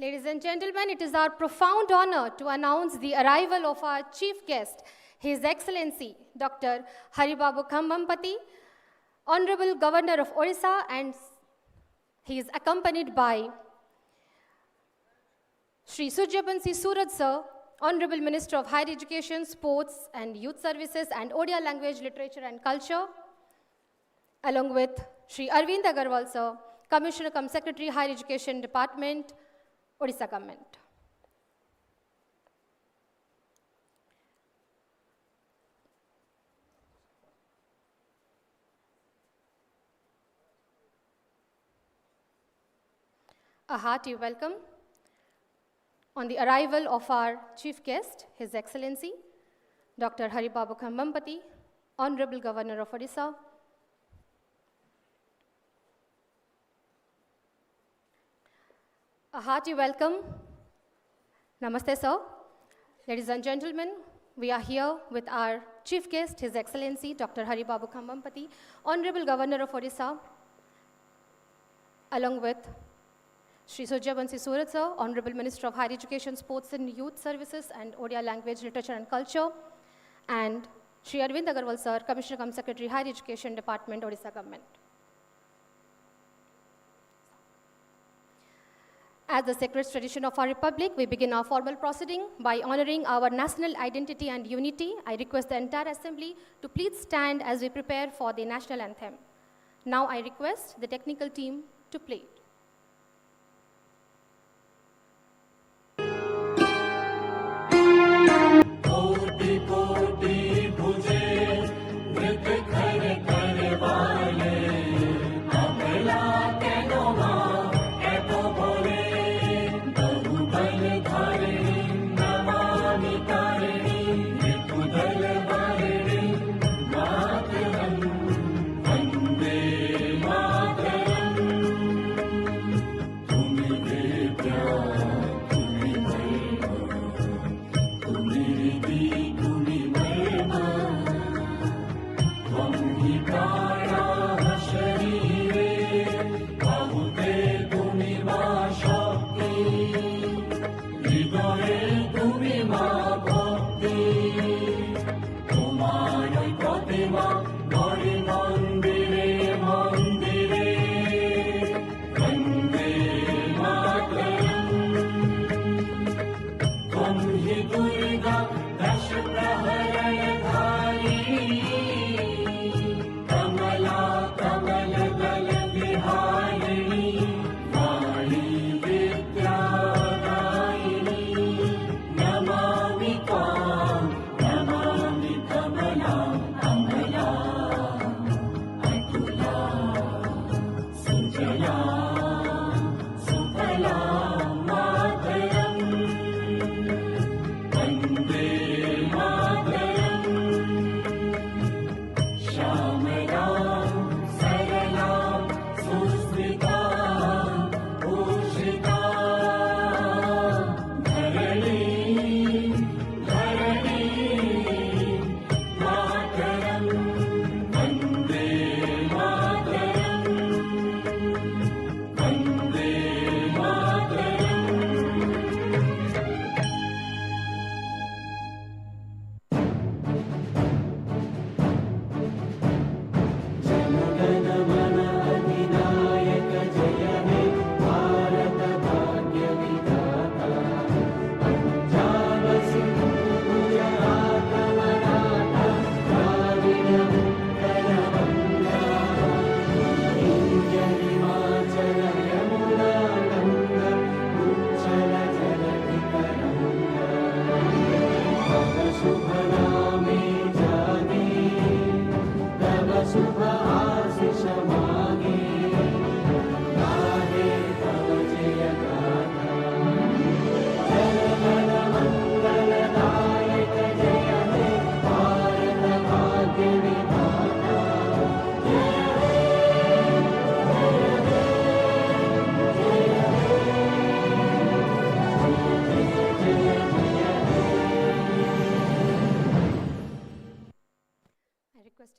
Ladies and gentlemen, it is our profound honor to announce the arrival of our chief guest, His Excellency Dr. Haribabu Khambampati, Honorable Governor of Odisha, and he is accompanied by Shri Suryabansi Suraj Sir, Honorable Minister of Higher Education, Sports and Youth Services and Odia Language, Literature and Culture, along with Shri Arvind Agarwal Sir, Commissioner cum Secretary, Higher Education Department, Odisha Government. A hearty welcome on the arrival of our chief guest, His Excellency Dr. Haribabu Khambampati, Honorable Governor of Odisha. A hearty welcome. Namaste, sir. Ladies and gentlemen, we are here with our chief guest, His Excellency Dr. Haribabu Khambampati, Honorable Governor of Odisha, along with Shri Suryabansi Suraj Sir, Honorable Minister of Higher Education, Sports and Youth Services and Odia Language, Literature and Culture, and Shri Arvind Agarwal Sir, Commissioner cum Secretary, Higher Education Department, Odisha Government. As the sacred tradition of our Republic, we begin our formal proceeding by honoring our national identity and unity. I request the entire Assembly to please stand as we prepare for the national anthem. Now I request the technical team to play it.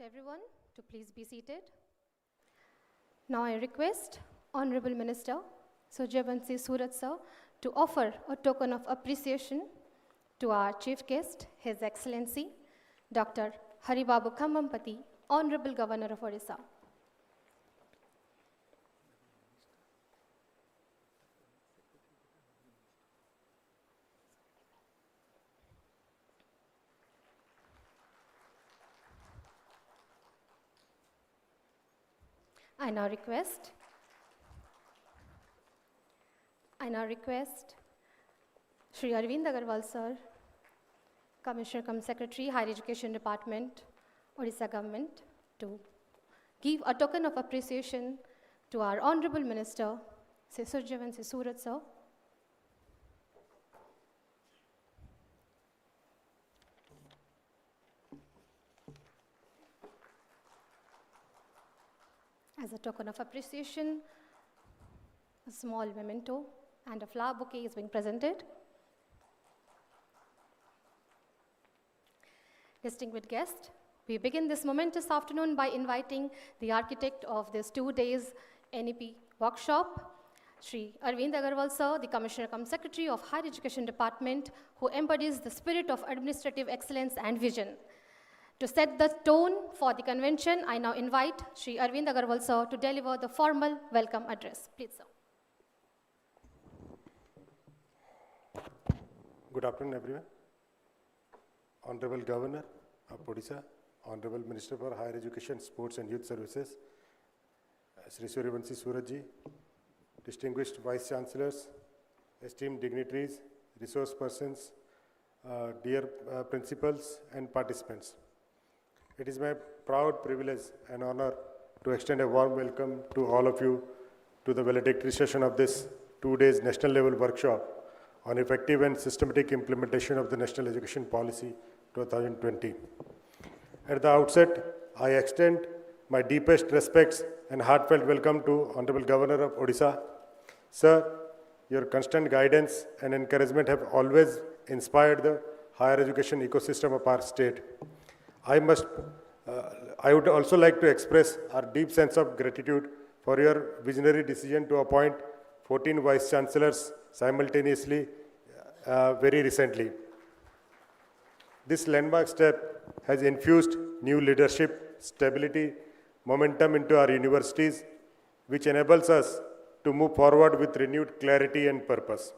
Everyone to please be seated. Now I request Honorable Minister Suryabansi Suraj Sir to offer a token of appreciation to our chief guest, His Excellency, Dr. Haribabu Khammampati, Honorable Governor of Odisha. I now request Shri Arvind Agarwal sir, Commissioner cum Secretary, Higher Education Department, Odisha Government, to give a token of appreciation to our Honorable Minister, Sri Surjavan Suraj sir. As a token of appreciation, a small memento and a flower bouquet is being presented. Distinguished guests, we begin this momentous afternoon by inviting the architect of this 2 days NEP workshop, Shri Arvind Agarwal sir, the Commissioner cum Secretary of Higher Education Department, who embodies the spirit of administrative excellence and vision. To set the tone for the convention, I now invite Shri Arvind Agarwal sir to deliver the formal welcome address. Please, sir. Good afternoon, everyone. Honorable Governor of Odisha, Honorable Minister for Higher Education, Sports and Youth Services, Sri Suryavan Surajji, distinguished Vice Chancellors, esteemed dignitaries, resource persons, dear principals and participants. It is my proud privilege and honor to extend a warm welcome to all of you to the valedictory session of this 2 days national level workshop on effective and systematic implementation of the National Education Policy 2020. At the outset, I extend my deepest respects and heartfelt welcome to Honorable Governor of Odisha. Sir, your constant guidance and encouragement have always inspired the higher education ecosystem of our state. I would also like to express our deep sense of gratitude for your visionary decision to appoint 14 Vice Chancellors simultaneously very recently. This landmark step has infused new leadership, stability, momentum into our universities, which enables us to move forward with renewed clarity and purpose.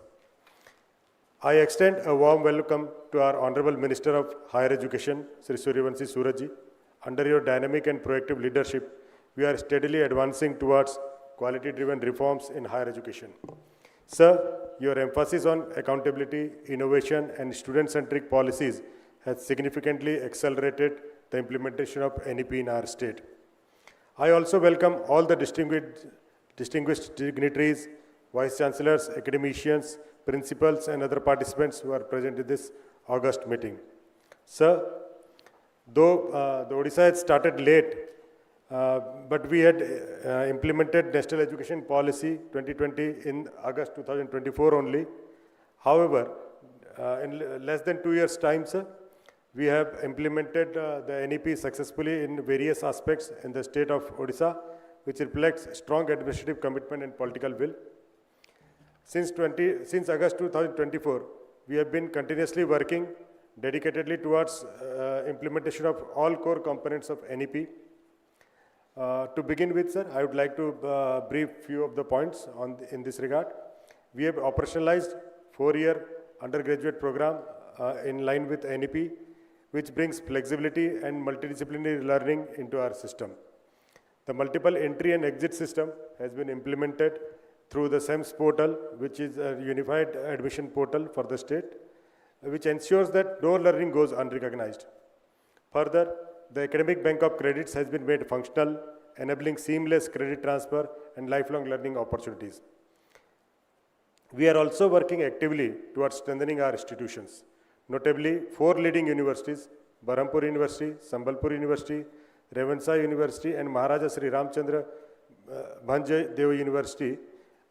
I extend a warm welcome to our Honorable Minister of Higher Education, Sri Suryavanshi Surajji. Under your dynamic and proactive leadership, we are steadily advancing towards quality-driven reforms in higher education. Sir, your emphasis on accountability, innovation, and student-centric policies has significantly accelerated the implementation of NEP in our state. I also welcome all the distinguished dignitaries, Vice Chancellors, academicians, principals, and other participants who are present in this August meeting. Sir, though the Odisha had started late, but we had implemented National Education Policy 2020 in August 2024 only. However, in less than 2 years' time, sir, we have implemented the NEP successfully in various aspects in the state of Odisha, which reflects strong administrative commitment and political will. Since August 2024, we have been continuously working dedicatedly towards implementation of all core components of NEP. To begin with, sir, I would like to brief few of the points in this regard. We have operationalized 4-year undergraduate program in line with NEP, which brings flexibility and multidisciplinary learning into our system. The multiple entry and exit system has been implemented through the SEMS portal, which is a unified admission portal for the state, which ensures that no learning goes unrecognized. Further, the academic bank of credits has been made functional, enabling seamless credit transfer and lifelong learning opportunities. We are also working actively towards strengthening our institutions. Notably, 4 leading universities, Berhampur University, Sambalpur University, Revansa University, and Maharaja Sri Ramchandra Bhanj Dev University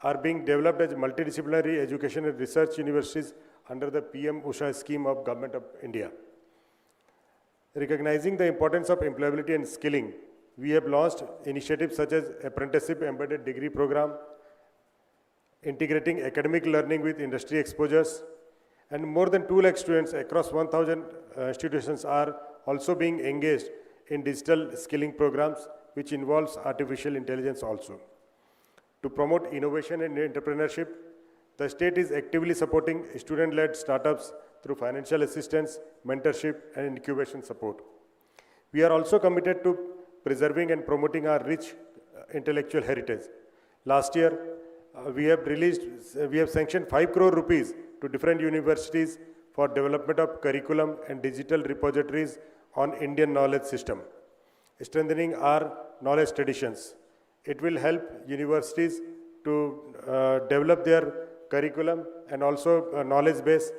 are being developed as multidisciplinary education and research universities under the PM Usha scheme of Government of India. Recognizing the importance of employability and skilling, we have launched initiatives such as Apprenticeship Embedded Degree Program, integrating academic learning with industry exposures, and more than 2 lakh students across 1,000 institutions are also being engaged in digital skilling programs, which involves artificial intelligence also. To promote innovation and entrepreneurship, the state is actively supporting student-led startups through financial assistance, mentorship, and incubation support. We are also committed to preserving and promoting our rich intellectual heritage. Last year, we have sanctioned 5 crore rupees to different universities for development of curriculum and digital repositories on Indian knowledge system, strengthening our knowledge traditions. It will help universities to develop their curriculum and also a knowledge base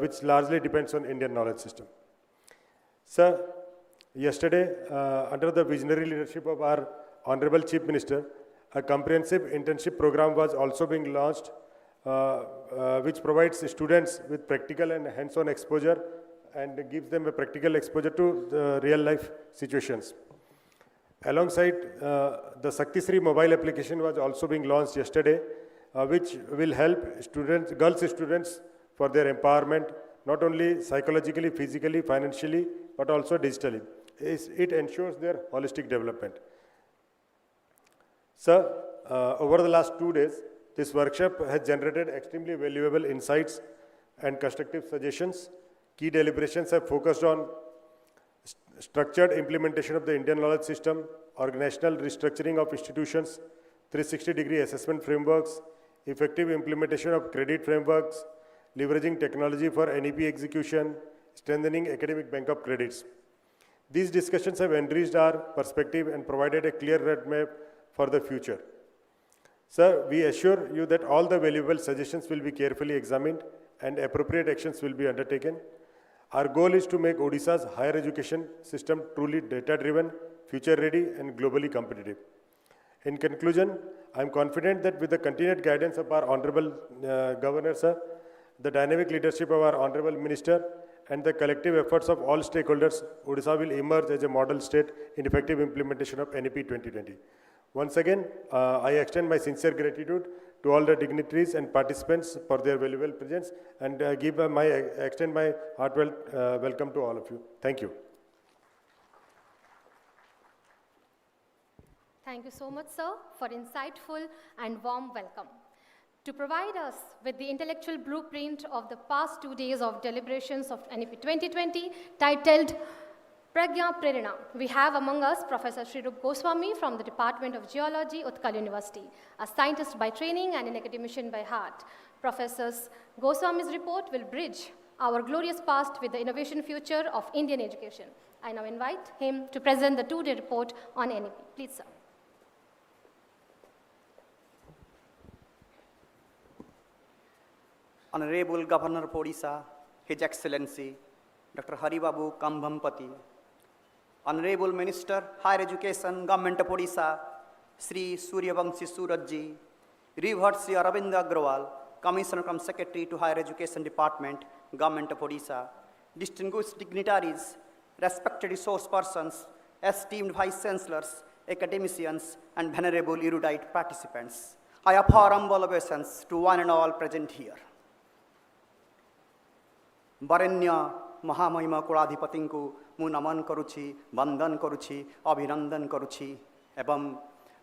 which largely depends on Indian knowledge system. Sir, yesterday, under the visionary leadership of our Honorable Chief Minister, a comprehensive internship program was also being launched, which provides students with practical and hands-on exposure and gives them a practical exposure to the real-life situations. Alongside, the Shakti Sri mobile application was also being launched yesterday, which will help students, girls students for their empowerment, not only psychologically, physically, financially, but also digitally. It ensures their holistic development. Sir, over the last 2 days, this workshop has generated extremely valuable insights and constructive suggestions. Key deliberations have focused on structured implementation of the Indian knowledge system, organizational restructuring of institutions, 360-degree assessment frameworks, effective implementation of credit frameworks, leveraging technology for NEP execution, strengthening academic bank of credits. These discussions have enriched our perspective and provided a clear roadmap for the future. Sir, we assure you that all the valuable suggestions will be carefully examined and appropriate actions will be undertaken. Our goal is to make Odisha's higher education system truly data-driven, future-ready, and globally competitive. In conclusion, I am confident that with the continued guidance of our Honorable Governor, sir, the dynamic leadership of our Honorable Minister, and the collective efforts of all stakeholders, Odisha will emerge as a model state in effective implementation of NEP 2020. Once again, I extend my sincere gratitude to all the dignitaries and participants for their valuable presence and extend my heartfelt welcome to all of you. Thank you. Thank you so much, sir, for insightful and warm welcome. To provide us with the intellectual blueprint of the past 2 days of deliberations of NEP 2020 titled Prangya Prerana, we have among us Professor Srirup Goswami from the Department of Geology, Utkal University, a scientist by training and an academician by heart. Professor Goswami's report will bridge our glorious past with the innovation future of Indian education. I now invite him to present the 2-day report on NEP. Please, sir. Honorable Governor of Odisha, His Excellency Dr. Haribabu Kambhampati, Honorable Minister, Higher Education, Government of Odisha, Sri Suryavanshi Surajji, Revered Sri Aravind Agrawal, Commissioner cum Secretary to Higher Education Department, Government of Odisha, distinguished dignitaries, respected resource persons, esteemed Vice Chancellors, academicians, and venerable erudite participants. I offer humble obeisance to one and all present here. बरेण्य महामहिमा कुलाधिपति को मु नमन करुछि, वंदन करुछि, अभिनंदन करुछि एवं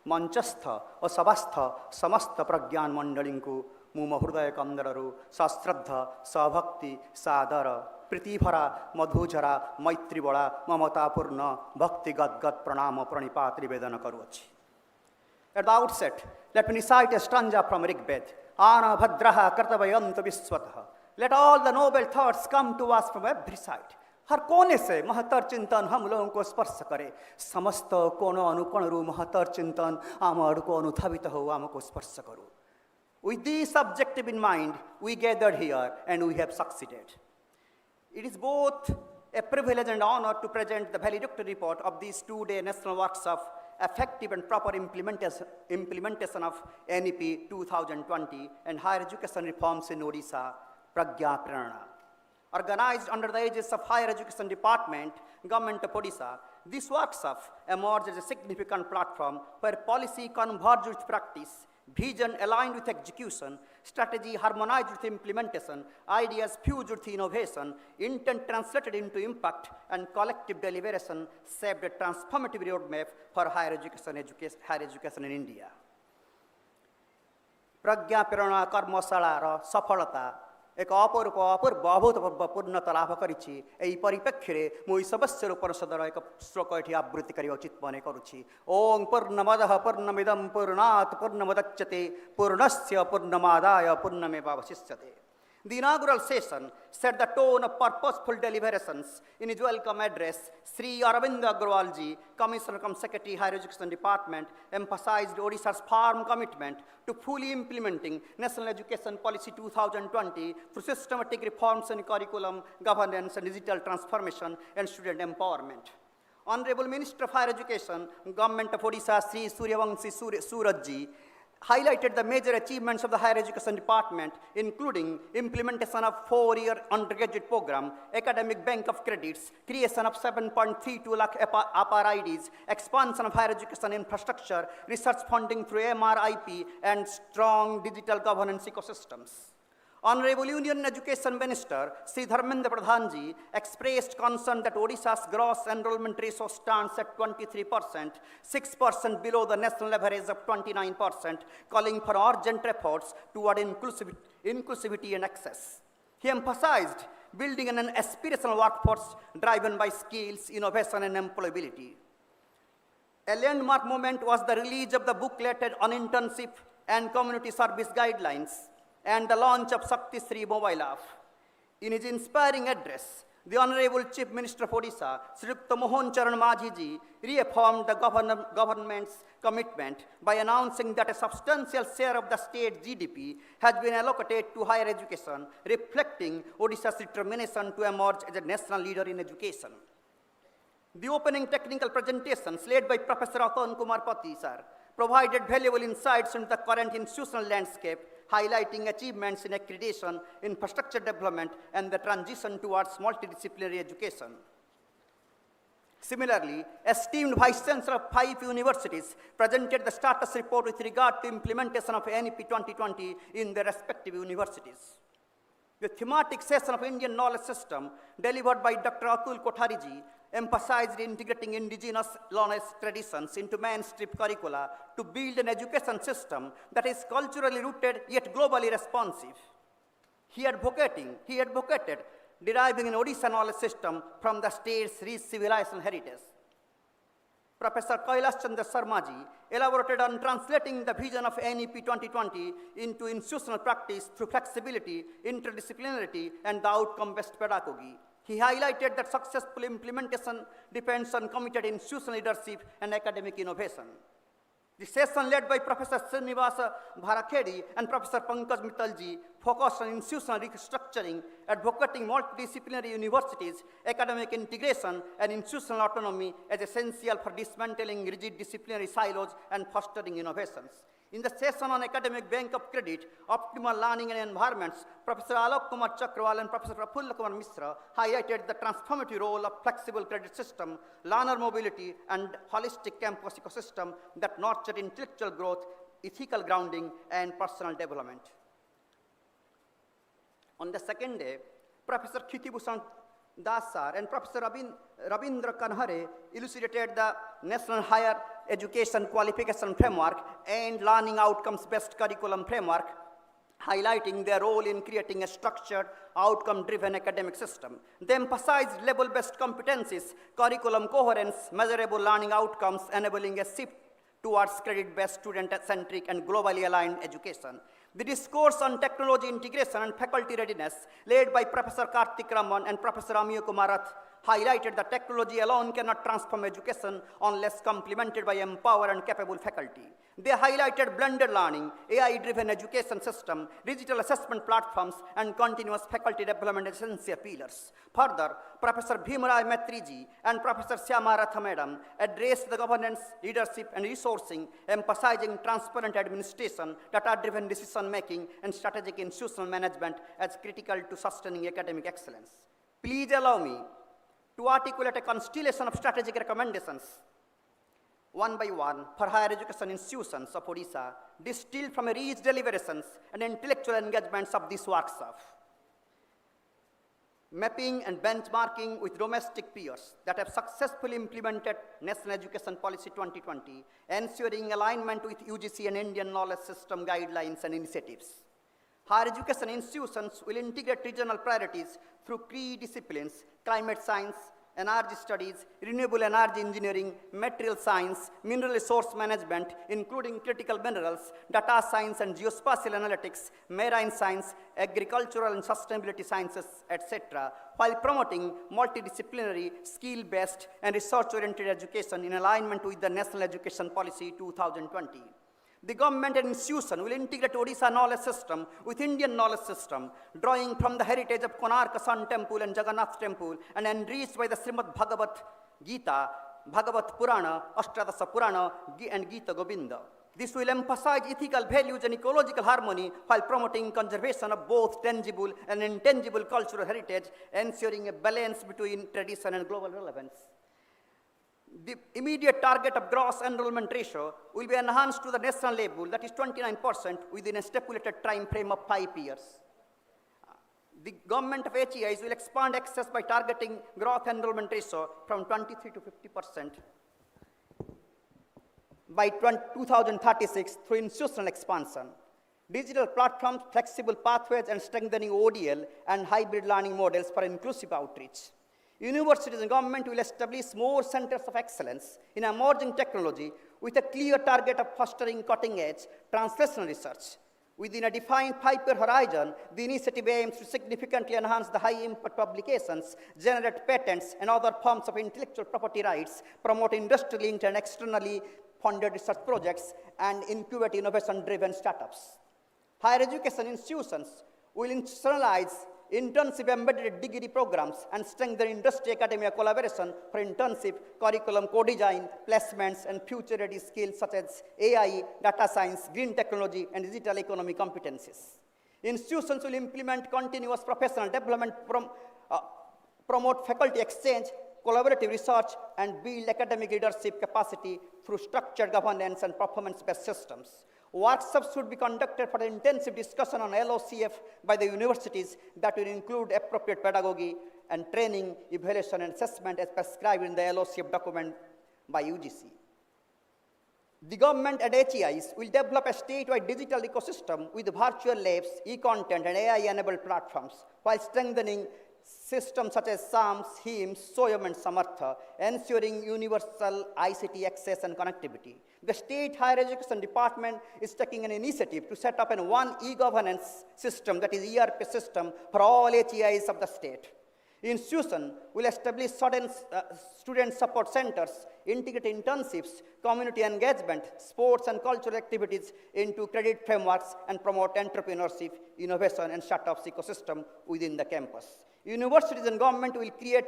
मंचस्थ और सभास्थ समस्त प्रज्ञान मंडली को मु हृदय कंदरु सश्रद्ध सभक्ति सादर प्रीतिभरा मधुझरा मैत्रीबड़ा ममतापूर्ण भक्तिगद्गद प्रणाम प्रणिपात निवेदन करुछि. At the outset, let me recite a stanza from Rigved. Ana bhadraha kartavayant viswatah. Let all the noble thoughts come to us from every side. हर कोने से महतर चिंतन हम लोगों को स्पर्श करे. समस्त कोण अनुकोणरू महतर चिंतन आमर को अनुधावित हो आमको स्पर्श करू. With this objective in mind, we gathered here and we have succeeded. It is both a privilege and honor to present the valedictory report of this 2-day national workshop, effective and proper implementation of NEP 2020 and higher education reforms in Odisha, Prangya Prerana. Organized under the aegis of Higher Education Department, Government of Odisha, this workshop emerged as a significant platform where policy converged with practice, vision aligned with execution, strategy harmonized with implementation, ideas fused with innovation, intent translated into impact, and collective deliberation shaped a transformative roadmap for higher education in India. Prangya Prerana कर्मशाला र सफलता एक अपूर्व अभूतपूर्वपूर्णता लाभ करिछि एही परिप्रेक्षीरे मु ई सदस्य परिषदर एक श्लोक एठी आवृत्ति करिया उचित मने करुछि ओम पूर्णमदः पूर्णमिदं पूर्णात् पूर्णमुदच्यते पूर्णस्य पूर्णमादाय पूर्णमेवावशिष्यते. The inaugural session set the tone of purposeful deliberations. In his welcome address, Sri Arvinda Agarwalji, Commissioner cum Secretary Higher Education Department, emphasized Odisha's firm commitment to fully implementing National Education Policy 2020 through systematic reforms in curriculum, governance, and digital transformation and student empowerment. Honorable Minister of Higher Education, Government of Odisha, Sri Suryavanshi Surajji, highlighted the major achievements of the Higher Education Department, including implementation of 4-year undergraduate program, academic bank of credits, creation of 7.32 lakh APAR IDs, expansion of higher education infrastructure, research funding through MRIP, and strong digital governance ecosystems. Honorable Union Education Minister Sri Dharmendra Pradhanji expressed concern that Odisha's gross enrollment ratio stands at 23%, 6% below the national average of 29%, calling for urgent efforts toward inclusivity and access. He emphasized building an aspirational workforce driven by skills, innovation, and employability. A landmark moment was the release of the booklet on internship and community service guidelines and the launch of Shakti Sri mobile app. In his inspiring address, the Honorable Chief Minister of Odisha, Sri Mohan Majhi, reaffirmed the government's commitment by announcing that a substantial share of the state GDP has been allocated to higher education, reflecting Odisha's determination to emerge as a national leader in education. The opening technical presentations led by Professor Atan Kumar Pati, sir, provided valuable insights into the current institutional landscape, highlighting achievements in accreditation, infrastructure development, and the transition towards multidisciplinary education. Similarly, esteemed Vice Chancellor of 5 universities presented the status report with regard to implementation of NEP 2020 in their respective universities. The thematic session of Indian knowledge system delivered by Dr. Atul Kothariji emphasized integrating indigenous knowledge traditions into mainstream curricula to build an education system that is culturally rooted yet globally responsive. He advocated deriving an Odisha knowledge system from the state's rich civilizational heritage. Professor Kailash Chandra Sharmaji elaborated on translating the vision of NEP 2020 into institutional practice through flexibility, interdisciplinarity, and the outcome-based pedagogy. He highlighted that successful implementation depends on committed institutional leadership and academic innovation. The session led by Professor Srinivasa Bharakhedi and Professor Pankaj Mittalji focused on institutional restructuring, advocating multidisciplinary universities, academic integration, and institutional autonomy as essential for dismantling rigid disciplinary silos and fostering innovations. In the session on academic bank of credit, optimal learning and environments, Professor Alok Kumar Chakrawal and Professor Prafulla Kumar Misra highlighted the transformative role of flexible credit system, learner mobility, and holistic campus ecosystem that nurtured intellectual growth, ethical grounding, and personal development. On the second day, Professor Kritibhushan Das and Professor Rabindra Kanhare elucidated the National Higher Education Qualification Framework and Learning Outcomes-Based Curriculum Framework, highlighting their role in creating a structured, outcome-driven academic system. They emphasized level-based competencies, curriculum coherence, measurable learning outcomes, enabling a shift towards credit-based, student-centric, and globally aligned education. The discourse on technology integration and faculty readiness, led by Professor Karthik Raman and Professor Amiya Kumarath, highlighted that technology alone cannot transform education unless complemented by empowered and capable faculty. They highlighted blended learning, AI-driven education system, digital assessment platforms, and continuous faculty development as essential pillars. Further, Professor Bhimarai Maitriji and Professor Syama Ratha Madam addressed the governance, leadership, and resourcing, emphasizing transparent administration, data-driven decision-making, and strategic institutional management as critical to sustaining academic excellence. Please allow me to articulate a constellation of strategic recommendations. one by one, for higher education institutions of Odisha, distilled from a rich deliberations and intellectual engagements of this workshop. Mapping and benchmarking with domestic peers that have successfully implemented National Education Policy 2020, ensuring alignment with UGC and Indian knowledge system guidelines and initiatives. Higher education institutions will integrate regional priorities through key disciplines: climate science, energy studies, renewable energy engineering, material science, mineral resource management, including critical minerals, data science and geospatial analytics, marine science, agricultural and sustainability sciences, etc., while promoting multidisciplinary, skill-based, and research-oriented education in alignment with the National Education Policy 2020. The government and institution will integrate Odisha knowledge system with Indian knowledge system, drawing from the heritage of Konark Sun Temple and Jagannath Temple, and enriched by the Srimad Bhagavad Gita, Bhagavat Purana, Ashtadasa Purana, and Gita Govinda. This will emphasize ethical values and ecological harmony while promoting conservation of both tangible and intangible cultural heritage, ensuring a balance between tradition and global relevance. The immediate target of gross enrollment ratio will be enhanced to the national level, that is 29%, within a stipulated time frame of 5 years. The government of HEIs will expand access by targeting gross enrollment ratio from 23 to 50% by 2036 through institutional expansion. Digital platforms, flexible pathways, and strengthening ODL and hybrid learning models for inclusive outreach. Universities and government will establish more centers of excellence in emerging technology with a clear target of fostering cutting-edge translational research. Within a defined 5-year horizon, the initiative aims to significantly enhance the high-impact publications, generate patents and other forms of intellectual property rights, promote industry-linked and externally funded research projects, and incubate innovation-driven startups. Higher education institutions will institutionalize intensive embedded degree programs and strengthen industry-academia collaboration for intensive curriculum co-design, placements, and future-ready skills such as AI, data science, green technology, and digital economy competencies. Institutions will implement continuous professional development, promote faculty exchange, collaborative research, and build academic leadership capacity through structured governance and performance-based systems. Workshops should be conducted for intensive discussion on LOCF by the universities that will include appropriate pedagogy and training, evaluation, and assessment as prescribed in the LOCF document by UGC. The government and HEIs will develop a statewide digital ecosystem with virtual labs, e-content, and AI-enabled platforms, while strengthening systems such as SAMS, HIMS, SOYAM, and Samartha, ensuring universal ICT access and connectivity. The State Higher Education Department is taking an initiative to set up one e-governance system, that is ERP system, for all HEIs of the state. Institution will establish student support centers, integrate internships, community engagement, sports and cultural activities into credit frameworks, and promote entrepreneurship, innovation, and startups ecosystem within the campus. Universities and government will create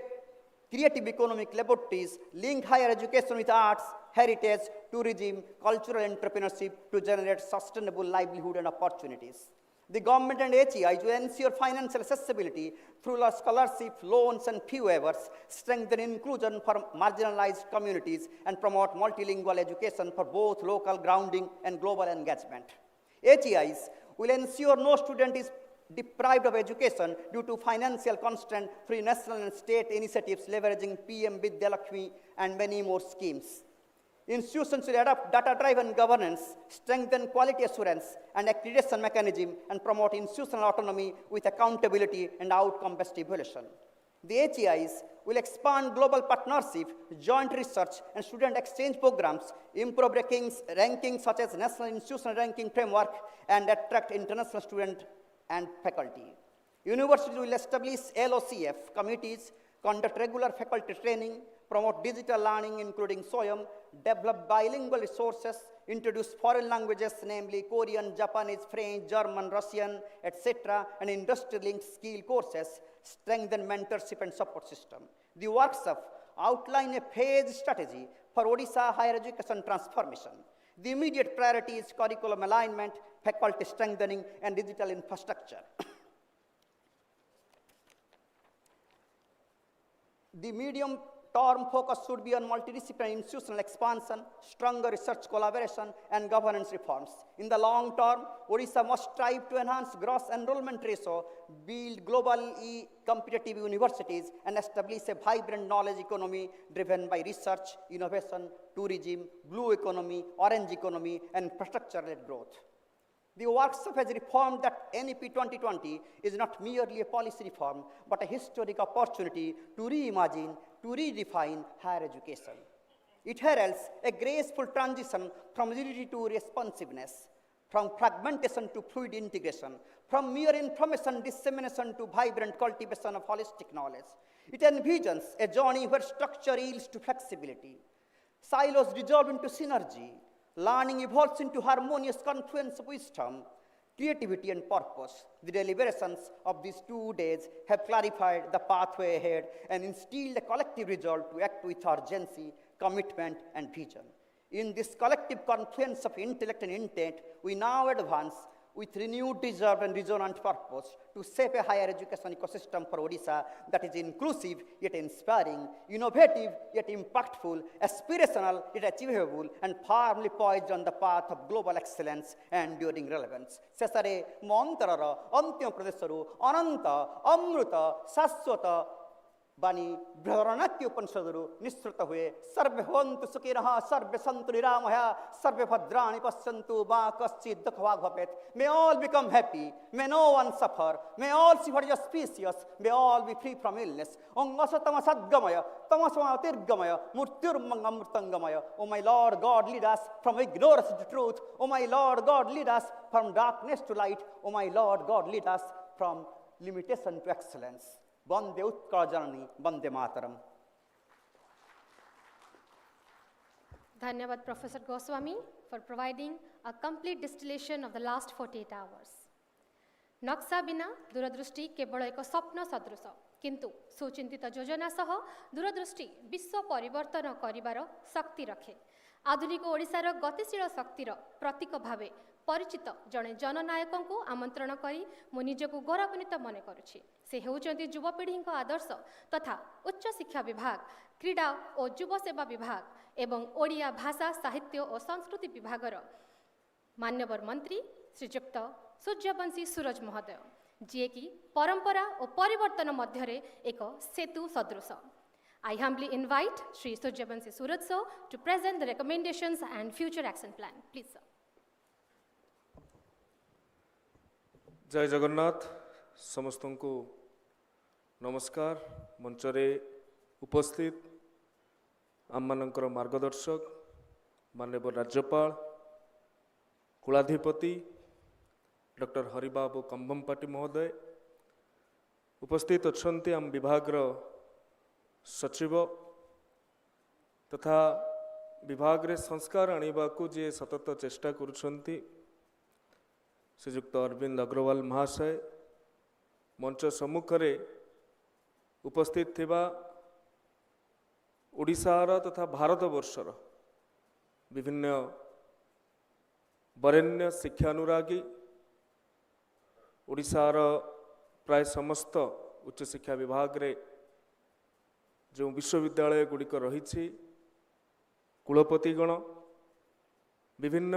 creative economic laboratories, link higher education with arts, heritage, tourism, cultural entrepreneurship to generate sustainable livelihood and opportunities. The government and HEIs will ensure financial accessibility through scholarship, loans, and fee waivers, strengthen inclusion for marginalized communities, and promote multilingual education for both local grounding and global engagement. HEIs will ensure no student is deprived of education due to financial constraint through national and state initiatives leveraging PM Vidya Lakshmi and many more schemes. Institutions will adopt data-driven governance, strengthen quality assurance and accreditation mechanism, and promote institutional autonomy with accountability and outcome-based evaluation. The HEIs will expand global partnership, joint research, and student exchange programs, improve rankings such as National Institutional Ranking Framework, and attract international students and faculty. Universities will establish LOCF committees, conduct regular faculty training, promote digital learning including SOYAM, develop bilingual resources, introduce foreign languages namely Korean, Japanese, French, German, Russian, etc., and industry-linked skill courses, strengthen mentorship and support system. The workshop outline a phased strategy for Odisha higher education transformation. The immediate priority is curriculum alignment, faculty strengthening, and digital infrastructure. The medium term focus should be on multidisciplinary institutional expansion, stronger research collaboration, and governance reforms. In the long term, Odisha must strive to enhance gross enrollment ratio, build globally competitive universities, and establish a vibrant knowledge economy driven by research, innovation, tourism, blue economy, orange economy, and infrastructure-led growth. The workshop has reformed that NEP 2020 is not merely a policy reform, but a historic opportunity to reimagine, to redefine higher education. It heralds a graceful transition from rigidity to responsiveness, from fragmentation to fluid integration, from mere information dissemination to vibrant cultivation of holistic knowledge. It envisions a journey where structure yields to flexibility, silos dissolve into synergy, learning evolves into harmonious confluence of wisdom, creativity, and purpose. The deliberations of these 2 days have clarified the pathway ahead and instilled a collective resolve to act with urgency, commitment, and vision. In this collective confluence of intellect and intent, we now advance with renewed resolve and resonant purpose to shape a higher education ecosystem for Odisha that is inclusive yet inspiring, innovative yet impactful, aspirational yet achievable, and firmly poised on the path of global excellence and enduring relevance. Sesare Montarara Antyam Pradesharu Ananta Amruta Saswata Bani Bharanatya Upanishaduru Nisruta Hue Sarve Hontu Sukiraha Sarve Santu Niramaya Sarve Bhadrani Pasyantu Ma Kaschid Dukhvagvapet. May all become happy, may no one suffer, may all see what is auspicious, may all be free from illness. Ongasatama Sadgamaya, Tamasama Tirgamaya, Murtirmangamurtangamaya. O my Lord God, lead us from ignorance to truth. O my Lord God, lead us from darkness to light. O my Lord God, lead us from limitation to excellence. Bande Utkala Janani, Bande Mataram. Dhanyavad Professor Goswami for providing a complete distillation of the last 48 hours. नक्शा बिना दूरदृष्टि केवल एक स्वप्न सदृश किंतु सुचिंतित योजना सह दूरदृष्टि विश्व परिवर्तन करिवार शक्ति रखे आधुनिक ओडिशार गतिशील शक्तिर प्रतीक भावे परिचित जड़े जननायक को आमंत्रण करी मो निजको गौरवान्वित मन करुछि से हेउचंती युवपीढ़ी आदर्श तथा उच्च शिक्षा विभाग क्रीड़ा और युव सेवा विभाग एवं ओडिया भाषा साहित्य और संस्कृति विभागर मान्यवर मंत्री श्रीयुक्त सूर्यवंशी सूरज महोदय जी की परंपरा और परिवर्तन मध्य एक सेतु सदृश I humbly invite Shri Suryavanshi Suraj sir to present the recommendations and future action plan. Please, sir. जय जगन्नाथ समस्त को नमस्कार मंचरे उपस्थित आम मानकर मार्गदर्शक माननीय राज्यपाल कुलाधिपति डॉक्टर हरिबाबू कंभमपाटी महोदय उपस्थित अच्छन्ति आम विभागर सचिव तथा विभाग रे संस्कार आनिबा को जे सतत चेष्टा करुछन्ति श्रीयुक्त अरविंद अग्रवाल महाशय मंच सम्मुखरे उपस्थित थिबा ओडिशार तथा भारतवर्षर विभिन्न वरेण्य शिक्षानुरागी ओडिशार प्राय समस्त उच्च शिक्षा विभाग रे जो विश्वविद्यालय गुड़िक रही कुलपतिगण विभिन्न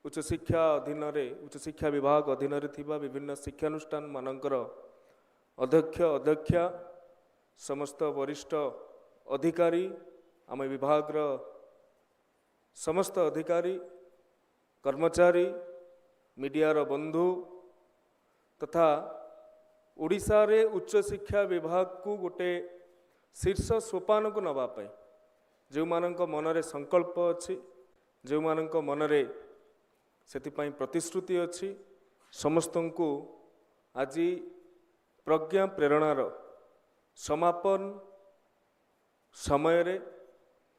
उच्च शिक्षा अधीन उच्च शिक्षा विभाग अधीन विभिन्न शिक्षानुष्ठान मानकर अध्यक्ष अध्यक्षा समस्त वरिष्ठ अधिकारी आम विभाग समस्त अधिकारी कर्मचारी मीडियार बंधु तथा ओडिशा रे उच्च शिक्षा विभाग को गोटे शीर्ष सोपान को नवापाई जो मानक मनरे संकल्प अच्छी जो मानक मनरे सेतिपाई प्रतिश्रुति अच्छी समस्त को आज प्रज्ञा प्रेरणार समापन समय रे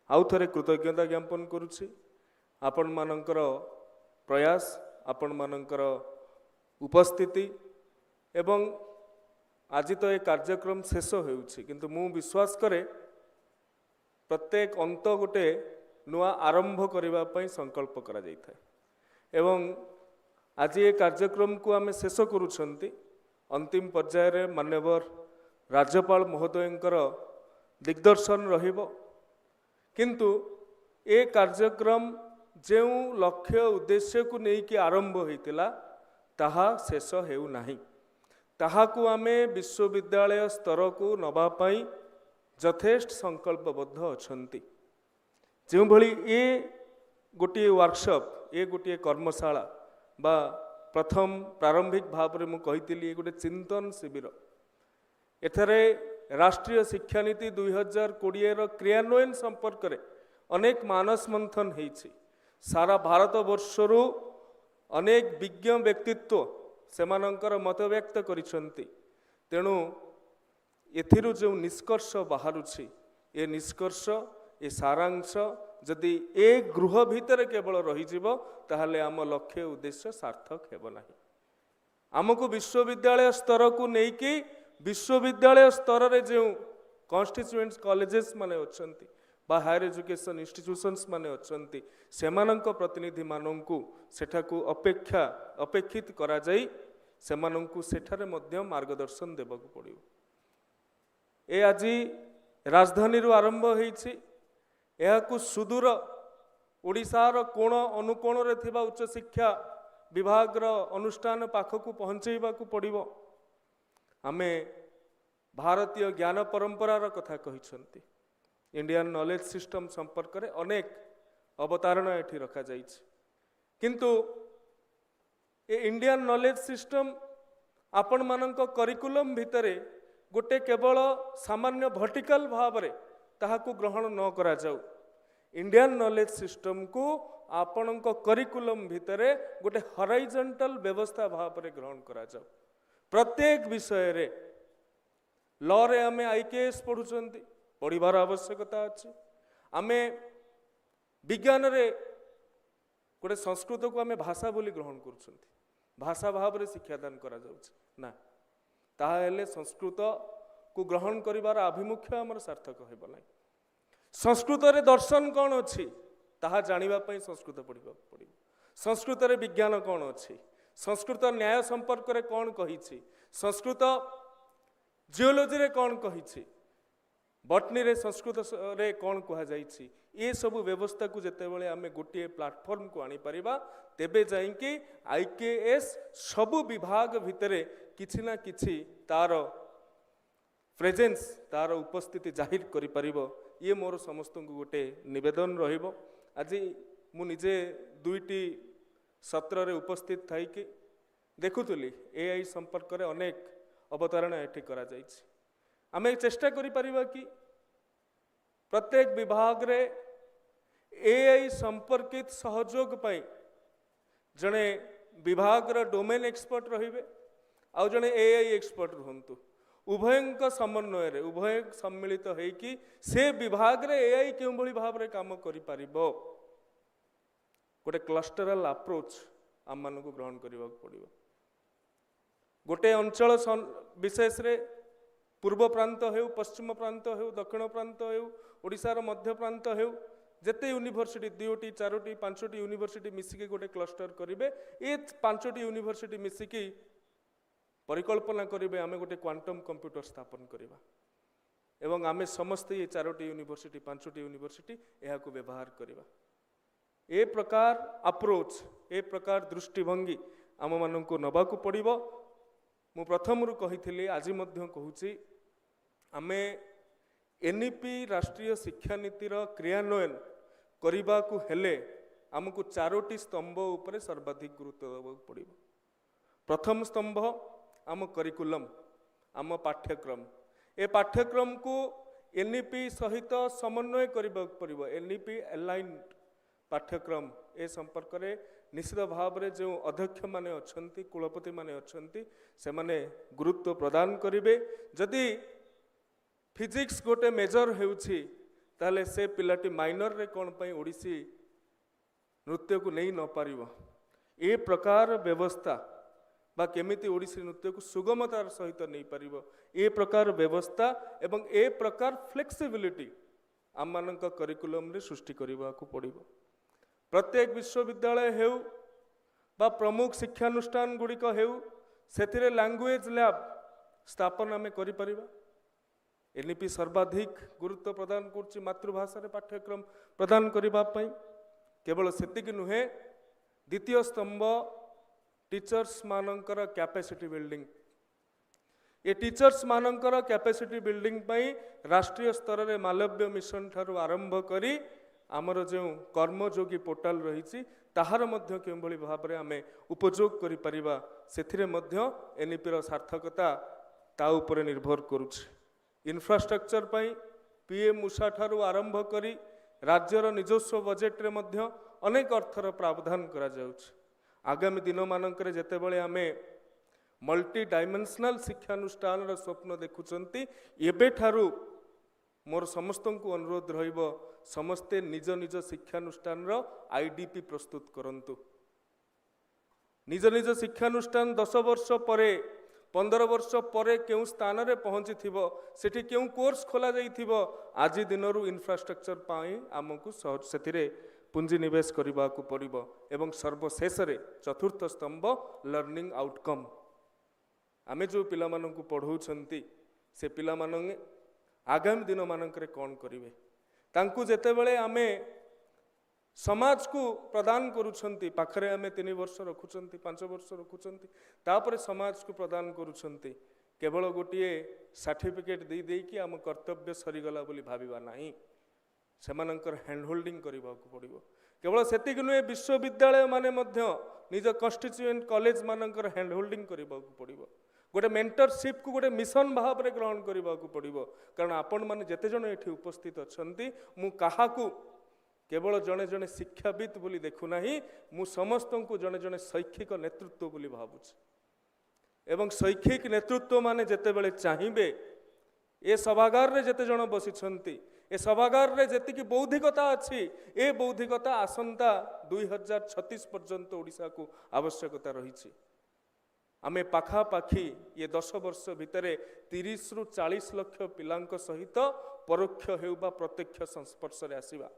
आउ थरे कृतज्ञता ज्ञापन करुछि आपण मानकर प्रयास आपण मानकर उपस्थिति एवं आज तो ये कार्यक्रम शेष होउछि किंतु मु विश्वास करे प्रत्येक अंत गोटे नुआ आरंभ करबा पई संकल्प करा जायथाय एवं आज ये कार्यक्रम को आमे शेष करूछंती अंतिम पर्याय रे माननीय राज्यपाल महोदयंकर दिग्दर्शन रहिबो किंतु ए कार्यक्रम जो लक्ष्य उद्देश्य को लेकिन आरंभ होता ताहा शेष हेउ नाही ताहाकू आमे विश्वविद्यालय स्तर को नवापाई यथेष्ट संकल्पबद्ध अछंती जो भली ए गोटे वर्कशॉप ए गोटे कर्मशाला बा प्रथम प्रारंभिक भाव में मुझे गोटे चिंतन शिविर एथरे राष्ट्रीय शिक्षा नीति 2020 क्रियान्वयन संपर्क में अनेक मानस मंथन होइछि सारा भारत वर्षरु अनेक विज्ञ व्यक्तित्व सेमानंकर मत व्यक्त करिसंती तेणु एथिरु जो निष्कर्ष बाहरुछि ए निष्कर्ष ए सारांश जदि ए गृह भितर केवल रहिजिवो ताहले आम लक्ष्य उद्देश्य सार्थक हेबो नाही आमको विश्वविद्यालय स्तर को नेकी विश्वविद्यालय स्तर रे जो कॉन्स्टिट्यूएंट्स कॉलेजेस माने अछंती बा हायर एजुकेशन इंस्टीट्यूशंस माने अछंती सेमानंक प्रतिनिधि मानंकु सेठाकू अपेक्षित करा जाई सेमानंकु सेठारे मध्य मार्गदर्शन देबाकू पड़ियो ए आजी राजधानी रु आरंभ होईछि एहाकू सुदूर ओडिशार कोण अनुकोण रे थिबा उच्च शिक्षा विभाग रो अनुष्ठान पाखकू पहुंचेबाकू पड़ियो आमे भारतीय ज्ञान परंपरार कथा कहिसंती इंडियन नॉलेज सिस्टम संपर्क में अनेक अवतारणा एठी रखा जाइछि किंतु ए इंडियन नॉलेज सिस्टम आपण मानक करिकुलम भितरे गोटे केवल सामान्य वर्टिकल भाव रे ताहाकू ग्रहण न करा जाऊ इंडियन नॉलेज सिस्टम को आपणक करिकुलम भितरे गोटे हॉरिजॉन्टल व्यवस्था भाव रे ग्रहण करा जाऊ प्रत्येक विषय रे लॉ रे आमे आईकेएस पढुचंती पढ़ार आवश्यकता अच्छी आमे विज्ञान रे गोटे संस्कृत को आमे भाषा बोली ग्रहण कर भाषा भाव रे शिक्षादान करा जाउछि ना ताहेले संस्कृत को ग्रहण करिवार आभिमुख्य आमर सार्थक हेबो नै संस्कृत रे दर्शन कौन अच्छी ताहा जानिबा पई संस्कृत पढ़िबा पड़िबो संस्कृत रे विज्ञान कौन अच्छी संस्कृत न्याय संपर्क रे कौन कहिछि संस्कृत जियोलॉजी रे कौन कहिछि बटनी रे संस्कृत रे कौन कहा जाइछि ये सब व्यवस्था को जेतेबेले आमे गोटे प्लेटफॉर्म को आनी परिबा तेबे जाइंकी आईकेएस सबु विभाग भितरे किछि ना किछि तार प्रेजेंस तार उपस्थिति जाहिर करि परिबो ये मोर समस्त को गोटे निवेदन रहिबो आज मु निजे दुईटी सत्र रे उपस्थित थाई कि देखुतली एआई संपर्क रे अनेक अवतारणा एठी करा जाइछि आमे चेष्टा करि परिबा कि प्रत्येक विभाग रे एआई संपर्कित सहयोग पाई जने विभाग रा डोमेन एक्सपर्ट रहिबे आ जने एआई एक्सपर्ट रहंतु उभयंक समन्वय रे उभय सम्मिलित है कि से विभाग रे एआई केउ भली भाव रे काम करि परिबो गोटे क्लस्टरल अप्रोच आम मान को ग्रहण करबा पड़िबो गोटे अंचल विशेष रे पूर्व प्रांत हेउ पश्चिम प्रांत हेउ दक्षिण प्रांत हेउ ओडिशार मध्य प्रांत हेउ जेते यूनिवर्सिटी 2टी 4टी 5टी यूनिवर्सिटी मिसिकी गोटे क्लस्टर करिवे ए 5टी यूनिवर्सिटी मिसिकी परिकल्पना करिवे आमे गोटे क्वांटम कंप्यूटर स्थापन करिवा एवं आमे समस्त ये 4टी यूनिवर्सिटी 5टी यूनिवर्सिटी एहा को व्यवहार करिवा ए प्रकार अप्रोच ए प्रकार दृष्टिभंगी आम माननकु नबाकू पड़िबो मु प्रथम रु कहिथिली आज मध्य कहूची आमे एनईपी राष्ट्रीय शिक्षा नीतिर क्रियान्वयन करने को हेले आमको 4टी स्तंभ उपरे सर्वाधिक गुरुत्व देवाक पड़िबो प्रथम स्तंभ आम करिकुलम आम पाठ्यक्रम ए पाठ्यक्रम को एनईपी सहित समन्वय करने पड़िबो एनईपी अलाइन्ड पाठ्यक्रम ए संपर्क में निश्चित भाव में जो अध्यक्ष माने अछंती कुलपति माने अछंती से माने गुरुत्व प्रदान करिवे जदि फिजिक्स गोटे मेजर हेउछि ताले से पिलाटी माइनर रे कोन पई ओडिसी नृत्य को नहीं न पारिबो ए प्रकार व्यवस्था बा केमिति ओडिसी नृत्य को सुगमतार सहित नहीं पारिबो ए प्रकार व्यवस्था एवं ए प्रकार फ्लेक्सिबिलिटी आम मानक करिकुलम रे सृष्टि करबा को पड़िबो प्रत्येक विश्वविद्यालय हेउ बा प्रमुख शिक्षानुष्ठान गुड़िक हेउ सेथिरे लैंग्वेज लैब स्थापन आमे करि परिबा एनईपी सर्वाधिक गुरुत्व प्रदान कर मातृभाषा पाठ्यक्रम प्रदान करने केवल सेतिक नुहे द्वितीय स्तंभ टीचर्स मानकर कैपेसिटी बिल्डिंग ये टीचर्स मानकर कैपेसिटी बिल्डिंग राष्ट्रीय स्तर में मालव्य मिशन ठारू आरंभ करी आमर जो कर्मयोगी पोर्टाल रही ताहार मध्य केभली भाव में आमे उपयोग करि परिबा सेथिरे मध्य एनईपी सार्थकता ता उपरे निर्भर करुछि। इंफ्रास्ट्रक्चर पई पीएम उषा ठारू आरंभ करी राज्यर निजस्व बजेट रे मध्य अनेक अर्थर प्रावधान करा जाउछि। आगामी दिन मानकरे जेतेबेले आमे मल्टी डायमेंशनल शिक्षानुष्ठान स्वप्न देखुचंती एबे ठारू मोर समस्त को अनुरोध रहिबो समस्ते निज निज शिक्षानुष्ठान आईडीपी प्रस्तुत करंतु। निज निज शिक्षानुष्ठान 10 वर्ष परे 15 वर्ष परे क्यों स्थान रे पहुंची थिबो सेठी क्यों कोर्स खोला जाई थिबो आज दिनरू इंफ्रास्ट्रक्चर पाई आमको सेथिरे पुंजी निवेश करबा को पड़िबो एवं सर्वशेष रे चतुर्थ स्तंभ लर्निंग आउटकम आमे जो पिला माननकु पढ़ौछंती से पिला मानन आगामी दिन मानकरे कौन करिवे तांकु जेतेबेले आमे समाज को प्रदान करुछंती पाखरे आमे 3 वर्ष रखुछंती 5 वर्ष रखुछंती तापरे समाज को प्रदान करुछंती केवल गोटिए सर्टिफिकेट दे दे कि आम कर्तव्य सरीगला बोली भाबिबा नाही सेमानंकर हैंड होल्डिंग करबा को पड़िबो। केवल सेतिक नुहे विश्वविद्यालय माने मध्य निज कन्स्टिट्यूएंट कॉलेज मानंकर हैंड होल्डिंग करबा को पड़िबो। गोटे मेंटरशिप को गोटे मिशन भाव में ग्रहण करने को पड़ो कारण आपण मैंने जिते जन ये उपस्थित अच्छा मु काहाकू केवल जड़े जड़े शिक्षाविद बोली देखुना मु समस्त को जड़े जड़े शैक्षिक नेतृत्व बोली भावुछि एवं शैक्षिक नेतृत्व माने जेतेबेले चाहिए ए सभागार रे जेते जन बसिछंती ए सभागार रे जेतिकी बौद्धिकता अच्छी ए बौद्धिकता आसंता 2036 पर्यंत ओडिशा को आवश्यकता रही आमे पाखापाखि ये 10 वर्ष भितर 30 रु 40 लक्ष पिलांक सहित परोक्ष हेउबा प्रत्यक्ष संस्पर्श रे आसीबा।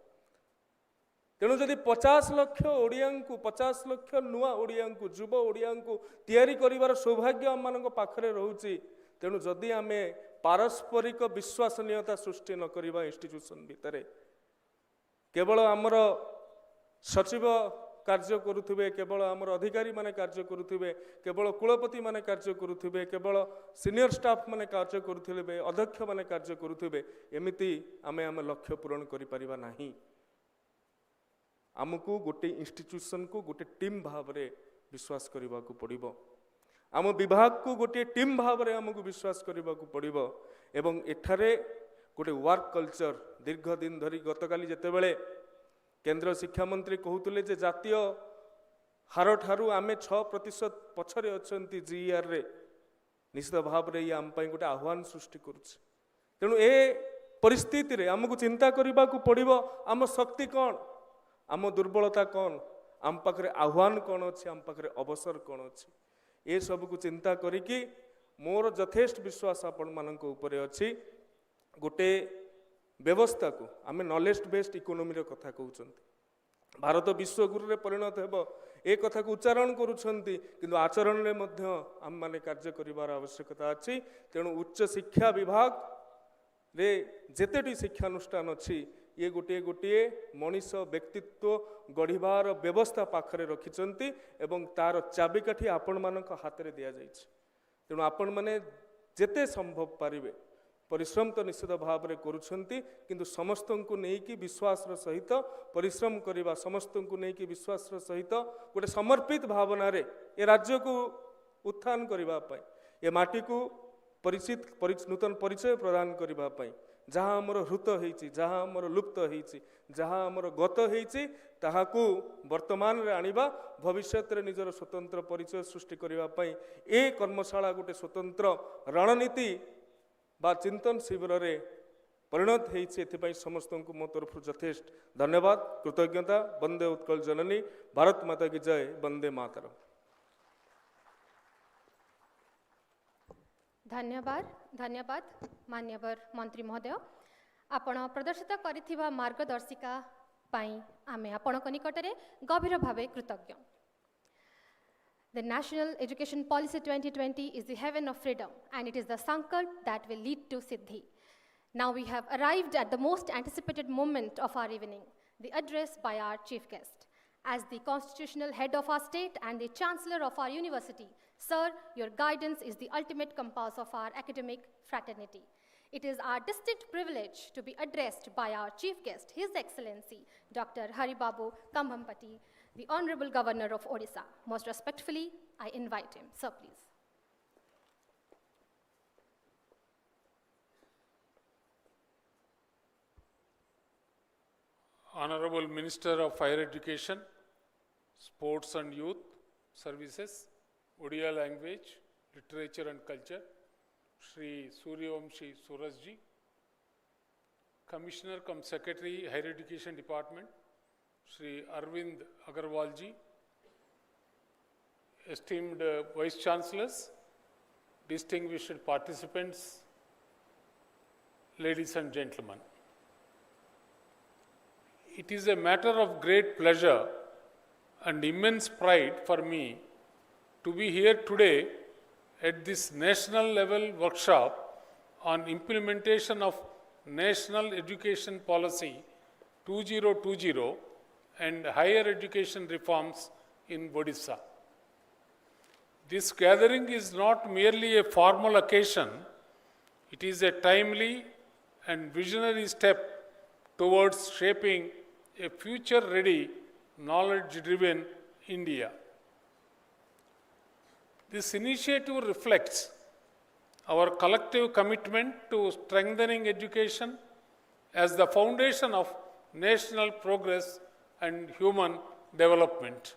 तेणु जदि 50 लक्ष ओडिया 50 लक्ष नुआ ओडिया युव ओडिया तैयारी करिवार सौभाग्य आम मान पाखरे रहुछि तेणु जदि आमे पारस्परिक विश्वसनीयता सृष्टि न करिबा इंस्टीट्यूशन भितर केवल आमर सचिव कार्य करुथिबे केवल आमर अधिकारी माने कार्य करुथिबे केवल कुलपति माने कार्य करुथिबे केवल सीनियर स्टाफ माने कार्य करुथिबे अध्यक्ष माने कार्य करुथिबे एमिति आमे आम लक्ष्य पूरण करि परिबा नाही। आमको गोटे इंस्टीट्यूशन को गोटे टीम भाव रे विश्वास करबा को पड़िबो आम विभाग को गोटे टीम भाव रे आमको विश्वास करबा को पड़िबो एवं एठारे गोटे वर्क कल्चर दीर्घ दिन धरी गतकाली जेतेबेले केंद्र शिक्षा मंत्री कहते जे जातीय हार ठारू आमे 6% पछरे अछंती जीआर रे निश्चित भाव रे आम पई गोटे आह्वान सृष्टि करुछि। तेणु ए परिस्थिति रे आमको चिंता करबा को पड़िबो आम शक्ति कौन आम दुर्बलता कौन आम पाखरे आह्वान कौन अच्छी आम पाखरे अवसर कौन अच्छी ए सब को चिंता करिकी मोर यथेष्ट विश्वास आपण मानक उपरे अच्छी गोटे व्यवस्था को आम नॉलेज बेस्ड इकोनोमी कथा कहते भारत विश्वगुरु रे परिणत हेब ए कथा को उच्चारण करुछंती किंतु आचरण रे मध्य आम माने कार्य करिवार आवश्यकता अछि। तेणु उच्च शिक्षा विभाग रे जेतेटी शिक्षानुष्ठान अछि ये गोटे गोटे मनीष व्यक्तित्व गढ़िबार व्यवस्था पाखरे रखिछंती एवं तार चाबिकाठी आपण मानक हाथ रे दिया जाइछि। तेणु आपण माने जेते संभव पारिबे परिश्रम तो निश्चित भाव में करुछंती किंतु समस्त को नेकी विश्वास सहित परिश्रम करवा समस्त को नेकी विश्वास सहित गोटे समर्पित भावना रे ए राज्य को उत्थान करबा पई ए माटी को परिचित नूतन परिचय प्रदान करबा पई जहाँ आमर हृत होइछि जहाँ आमर लुप्त होइछि जहाँ आमर गत होइछि ताहाकू वर्तमान रे आनिबा भविष्यत रे निजर स्वतंत्र परिचय सृष्टि करबा पई ए कर्मशाला गोटे स्वतंत्र रणनीति बा चिंतन शिविर रे परिणत होती समस्त को मो तरफ यथेष्ट धन्यवाद कृतज्ञता। वंदे उत्कल जननी भारत माता की जय वंदे मातरम। धन्यवाद धन्यवाद मान्यवर मंत्री महोदय आपण प्रदर्शित करिथिबा मार्गदर्शिका पाई आमे आपणक निकटरे गभीर भावे कृतज्ञ। The National Education Policy 2020 is the heaven of freedom and it is the sankalp that will lead to Siddhi. Now we have arrived at the most anticipated moment of our evening, the address by our chief guest. As the constitutional head of our state and the chancellor of our university, sir, your guidance is the ultimate compass of our academic fraternity. It is our distinct privilege to be addressed by our chief guest, His Excellency, Dr. Haribabu Kambhampati, the Honorable Governor of Odisha. Most respectfully, I invite him. Sir, please. Honorable Minister of Higher Education, Sports and Youth Services, Odia Language, Literature and Culture, Shri Suryavamshi Surajji, Commissioner cum Secretary, Higher Education Department, Shri Arvind Agarwalji, esteemed Vice Chancellors, distinguished participants, ladies and gentlemen. It is a matter of great pleasure and immense pride for me to be here today at this national level workshop on implementation of National Education Policy 2020 and higher education reforms in Odisha. This gathering is not merely a formal occasion, it is a timely and visionary step towards shaping a future-ready, knowledge-driven India. This initiative reflects our collective commitment to strengthening education as the foundation of national progress and human development.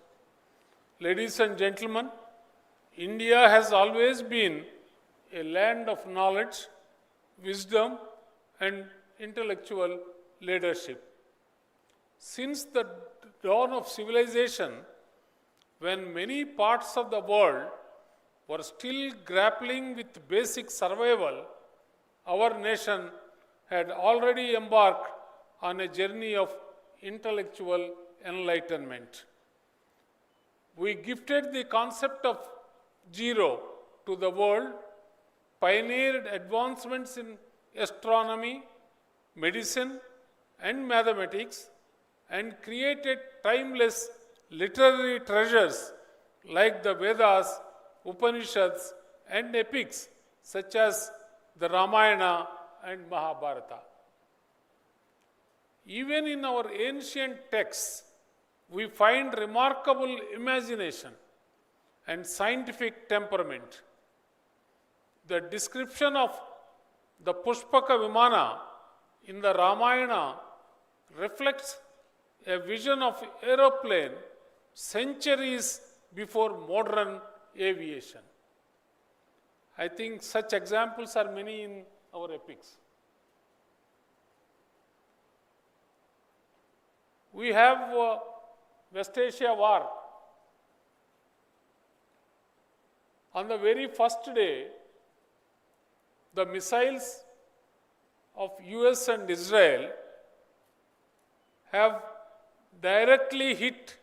Ladies and gentlemen, India has always been a land of knowledge, wisdom, and intellectual leadership. Since the dawn of civilization, when many parts of the world were still grappling with basic survival, our nation had already embarked on a journey of intellectual enlightenment. We gifted the concept of zero to the world, pioneered advancements in astronomy, medicine, and mathematics, and created timeless literary treasures like the Vedas, Upanishads, and epics such as the Ramayana and Mahabharata. Even in our ancient texts, we find remarkable imagination and scientific temperament. The description of the Pushpaka Vimana in the Ramayana reflects a vision of aeroplane centuries before modern aviation. I think such examples are many in our epics. We have West Asia War. On the very first day, the missiles of US and Israel have directly hit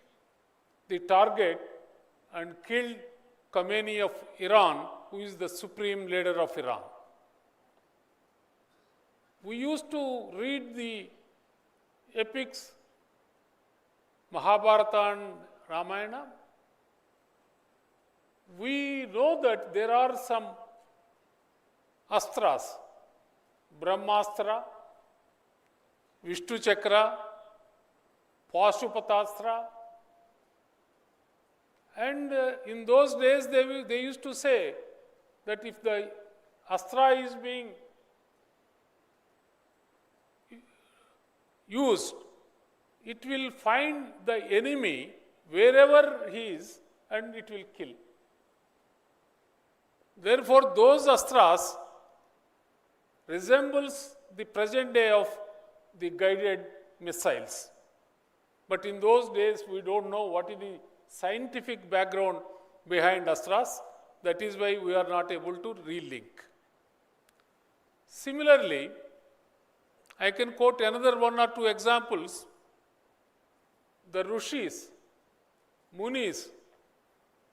the target and killed Khomeini of Iran, who is the supreme leader of Iran. We used to read the epics, Mahabharata and Ramayana. We know that there are some astras, Brahmastra, Vishnu Chakra, Pashupatastra, and in those days they used to say that if the astra is being used, it will find the enemy wherever he is and it will kill. Therefore, those astras resembles the present day of the guided missiles. But in those days, we don't know what is the scientific background behind astras. That is why we are not able to relink. Similarly, I can quote another one or two examples. The Rishis, Munis,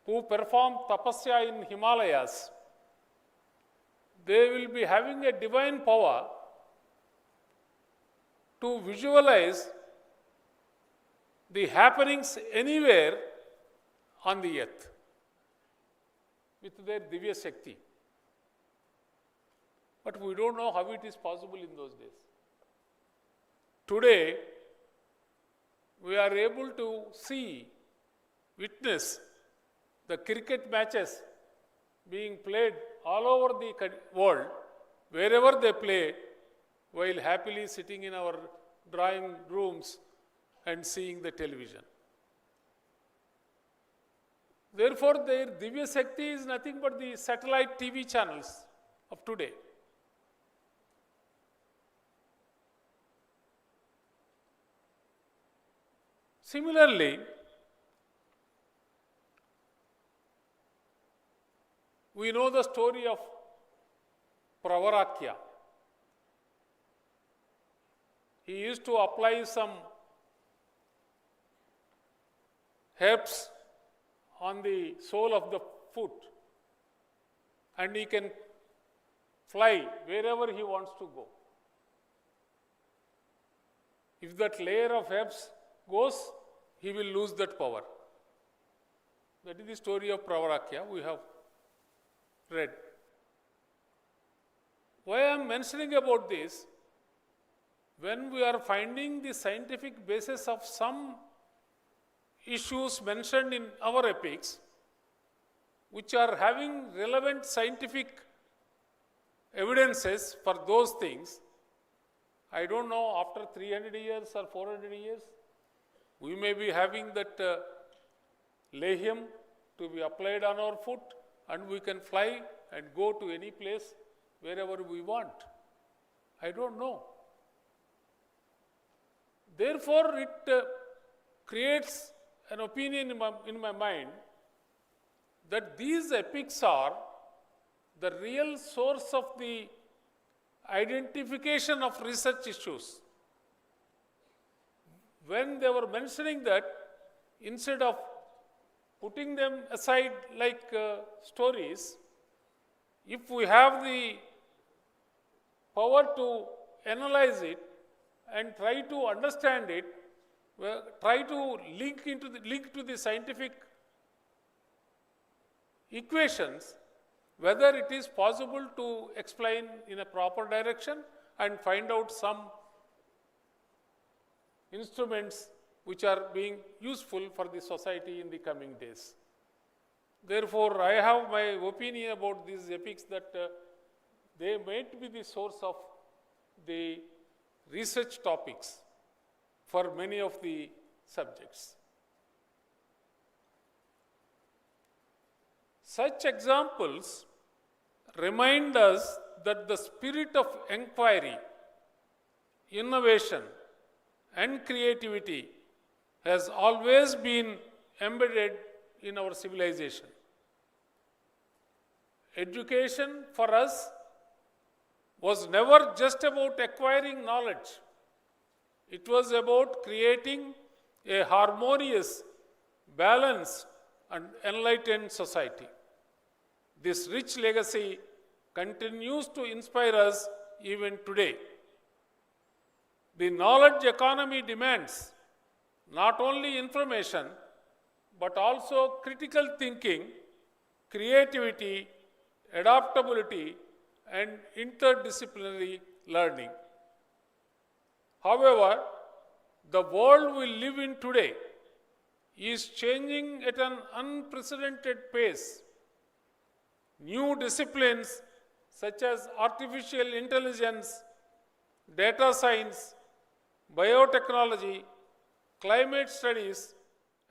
who perform tapasya in Himalayas, they will be having a divine power to visualize the happenings anywhere on the earth with their Divya Shakti. But we don't know how it is possible in those days. Today, we are able to see, witness the cricket matches being played all over the world, wherever they play, while happily sitting in our drawing rooms and seeing the television. Therefore, their Divya Shakti is nothing but the satellite TV channels of today. Similarly, we know the story of Pravaragya. He used to apply some herbs on the sole of the foot, and he can fly wherever he wants to go. If that layer of herbs goes, he will lose that power. That is the story of Pravaragya we have read. Why I am mentioning about this? When we are finding the scientific basis of some issues mentioned in our epics, which are having relevant scientific evidences for those things, I don't know, after 300 years or 400 years, we may be having that lehium to be applied on our foot, and we can fly and go to any place wherever we want. I don't know. Therefore, it creates an opinion in my mind that these epics are the real source of the identification of research issues. When they were mentioning that, instead of putting them aside like stories, if we have the power to analyze it and try to understand it, try to link to the scientific equations, whether it is possible to explain in a proper direction and find out some instruments which are being useful for the society in the coming days. Therefore, I have my opinion about these epics that they might be the source of the research topics for many of the subjects. Such examples remind us that the spirit of inquiry, innovation, and creativity has always been embedded in our civilization. Education for us was never just about acquiring knowledge. It was about creating a harmonious, balanced, and enlightened society. This rich legacy continues to inspire us even today. The knowledge economy demands not only information, but also critical thinking, creativity, adaptability, and interdisciplinary learning. However, the world we live in today is changing at an unprecedented pace. New disciplines such as artificial intelligence, data science, biotechnology, climate studies,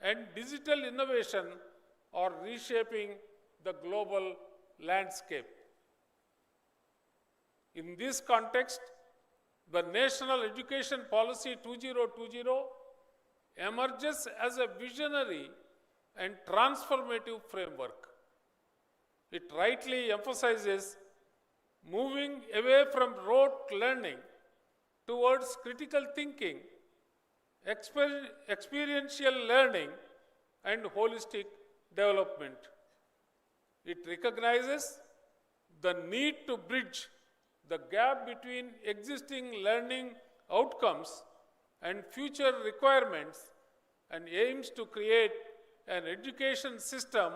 and digital innovation are reshaping the global landscape. In this context, the National Education Policy 2020 emerges as a visionary and transformative framework. It rightly emphasizes moving away from rote learning towards critical thinking, experiential learning, and holistic development. It recognizes the need to bridge the gap between existing learning outcomes and future requirements and aims to create an education system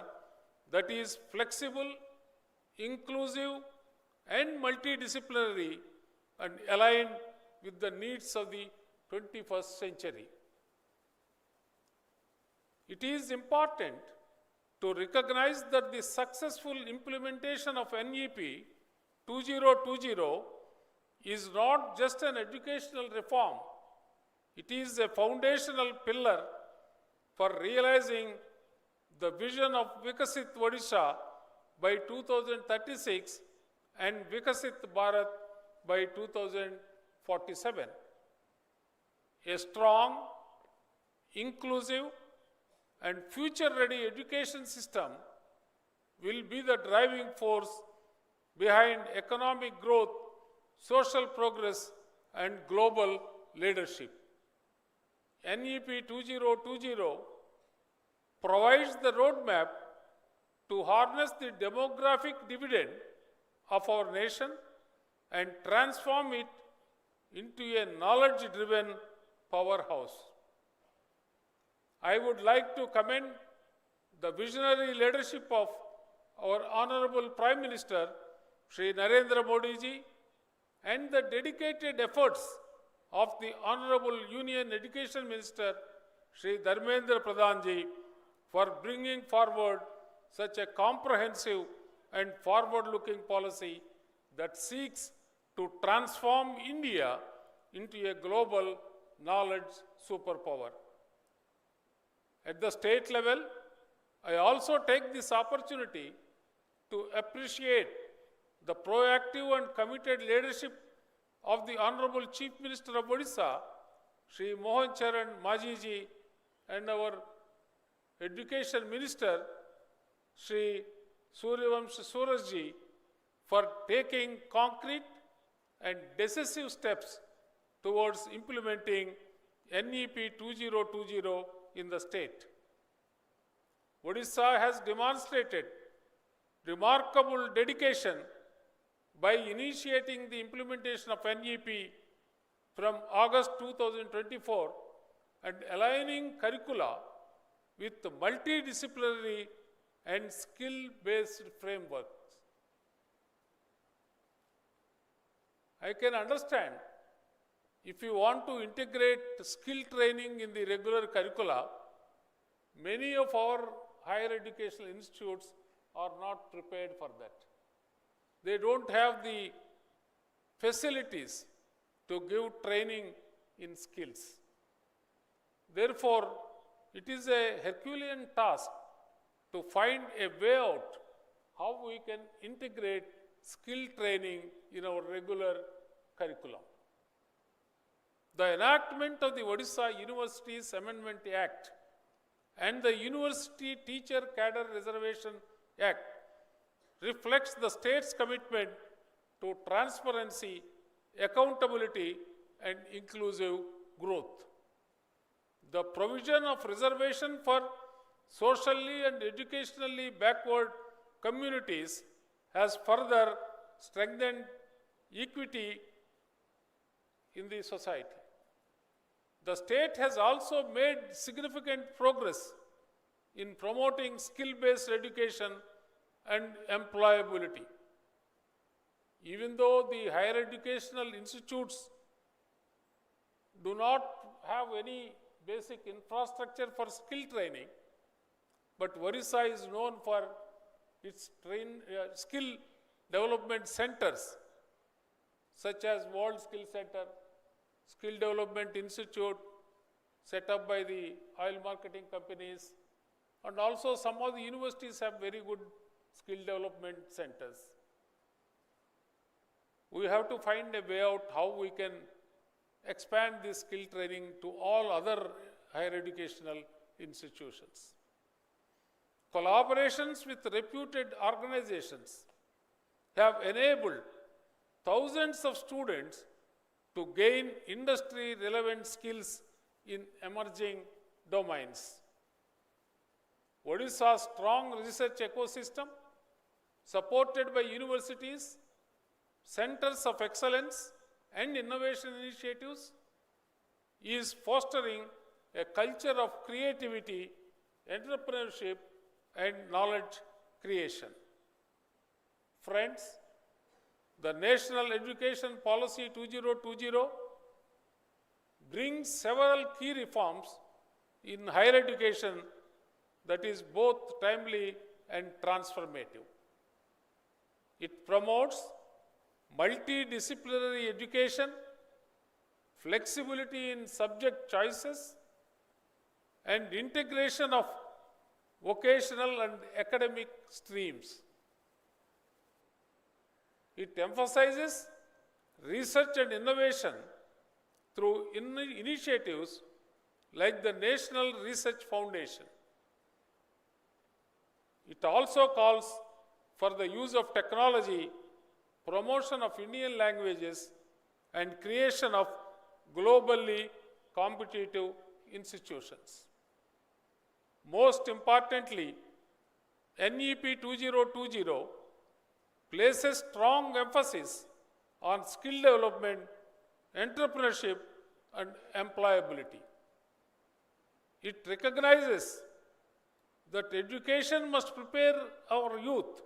that is flexible, inclusive, and multidisciplinary and aligned with the needs of the 21st century. It is important to recognize that the successful implementation of NEP 2020 is not just an educational reform, it is a foundational pillar for realizing the vision of Vikasit Odisha by 2036 and Vikasit Bharat by 2047. A strong, inclusive, and future-ready education system will be the driving force behind economic growth, social progress, and global leadership. NEP 2020 provides the roadmap to harness the demographic dividend of our nation and transform it into a knowledge-driven powerhouse. I would like to commend the visionary leadership of our Honorable Prime Minister, Shri Narendra Modi ji, and the dedicated efforts of the Honorable Union Education Minister, Shri Dharmendra Pradhan ji, for bringing forward such a comprehensive and forward-looking policy that seeks to transform India into a global knowledge superpower. At the state level, I also take this opportunity to appreciate the proactive and committed leadership of the Honorable Chief Minister of Odisha, Shri Mohan Majhi ji, and our Education Minister, Shri Suryavanshi ji, for taking concrete and decisive steps towards implementing NEP 2020 in the state. Odisha has demonstrated remarkable dedication by initiating the implementation of NEP from August 2024 and aligning curricula with multidisciplinary and skill-based frameworks. I can understand if you want to integrate skill training in the regular curricula, many of our higher educational institutes are not prepared for that. They don't have the facilities to give training in skills. Therefore, it is a Herculean task to find a way out how we can integrate skill training in our regular curriculum. The enactment of the Odisha Universities Amendment Act and the University Teacher Cadre Reservation Act reflects the state's commitment to transparency, accountability, and inclusive growth. The provision of reservation for socially and educationally backward communities has further strengthened equity in the society. The state has also made significant progress in promoting skill-based education and employability. Even though the higher educational institutes do not have any basic infrastructure for skill training, but Odisha is known for its skill development centers, such as World Skill Center, Skill Development Institute, set up by the oil marketing companies, and also some of the universities have very good skill development centers. We have to find a way out how we can expand this skill training to all other higher educational institutions. Collaborations with reputed organizations have enabled thousands of students to gain industry-relevant skills in emerging domains. Odisha's strong research ecosystem, supported by universities, centers of excellence, and innovation initiatives, is fostering a culture of creativity, entrepreneurship, and knowledge creation. Friends, the National Education Policy 2020 brings several key reforms in higher education that is both timely and transformative. It promotes multidisciplinary education, flexibility in subject choices, and integration of vocational and academic streams. It emphasizes research and innovation through initiatives like the National Research Foundation. It also calls for the use of technology, promotion of Indian languages, and creation of globally competitive institutions. Most importantly, NEP 2020 places strong emphasis on skill development, entrepreneurship, and employability. It recognizes that education must prepare our youth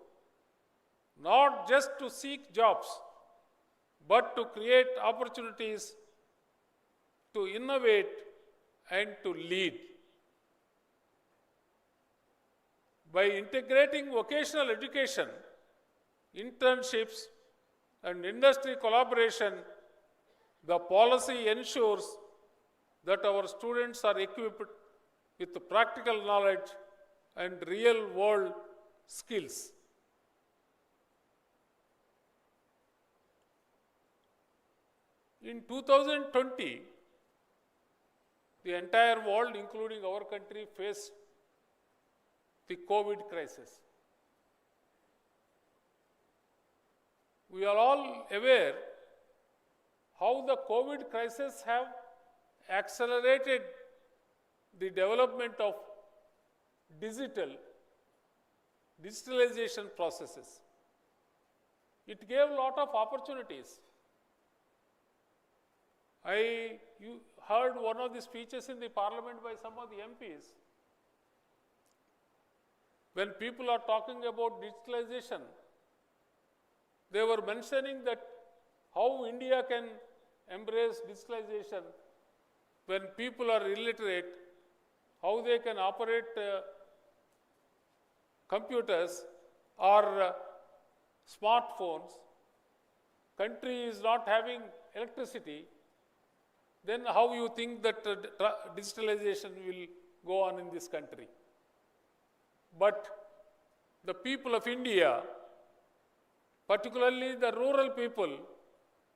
not just to seek jobs, but to create opportunities to innovate and to lead. By integrating vocational education, internships, and industry collaboration, the policy ensures that our students are equipped with practical knowledge and real-world skills. In 2020, the entire world, including our country, faced the COVID crisis. We are all aware how the COVID crisis have accelerated the development of digitalization processes. It gave a lot of opportunities. You heard one of the speeches in the parliament by some of the MPs. When people are talking about digitalization, they were mentioning that how India can embrace digitalization when people are illiterate, how they can operate computers or smartphones. Country is not having electricity, then how you think that digitalization will go on in this country? But the people of India, particularly the rural people,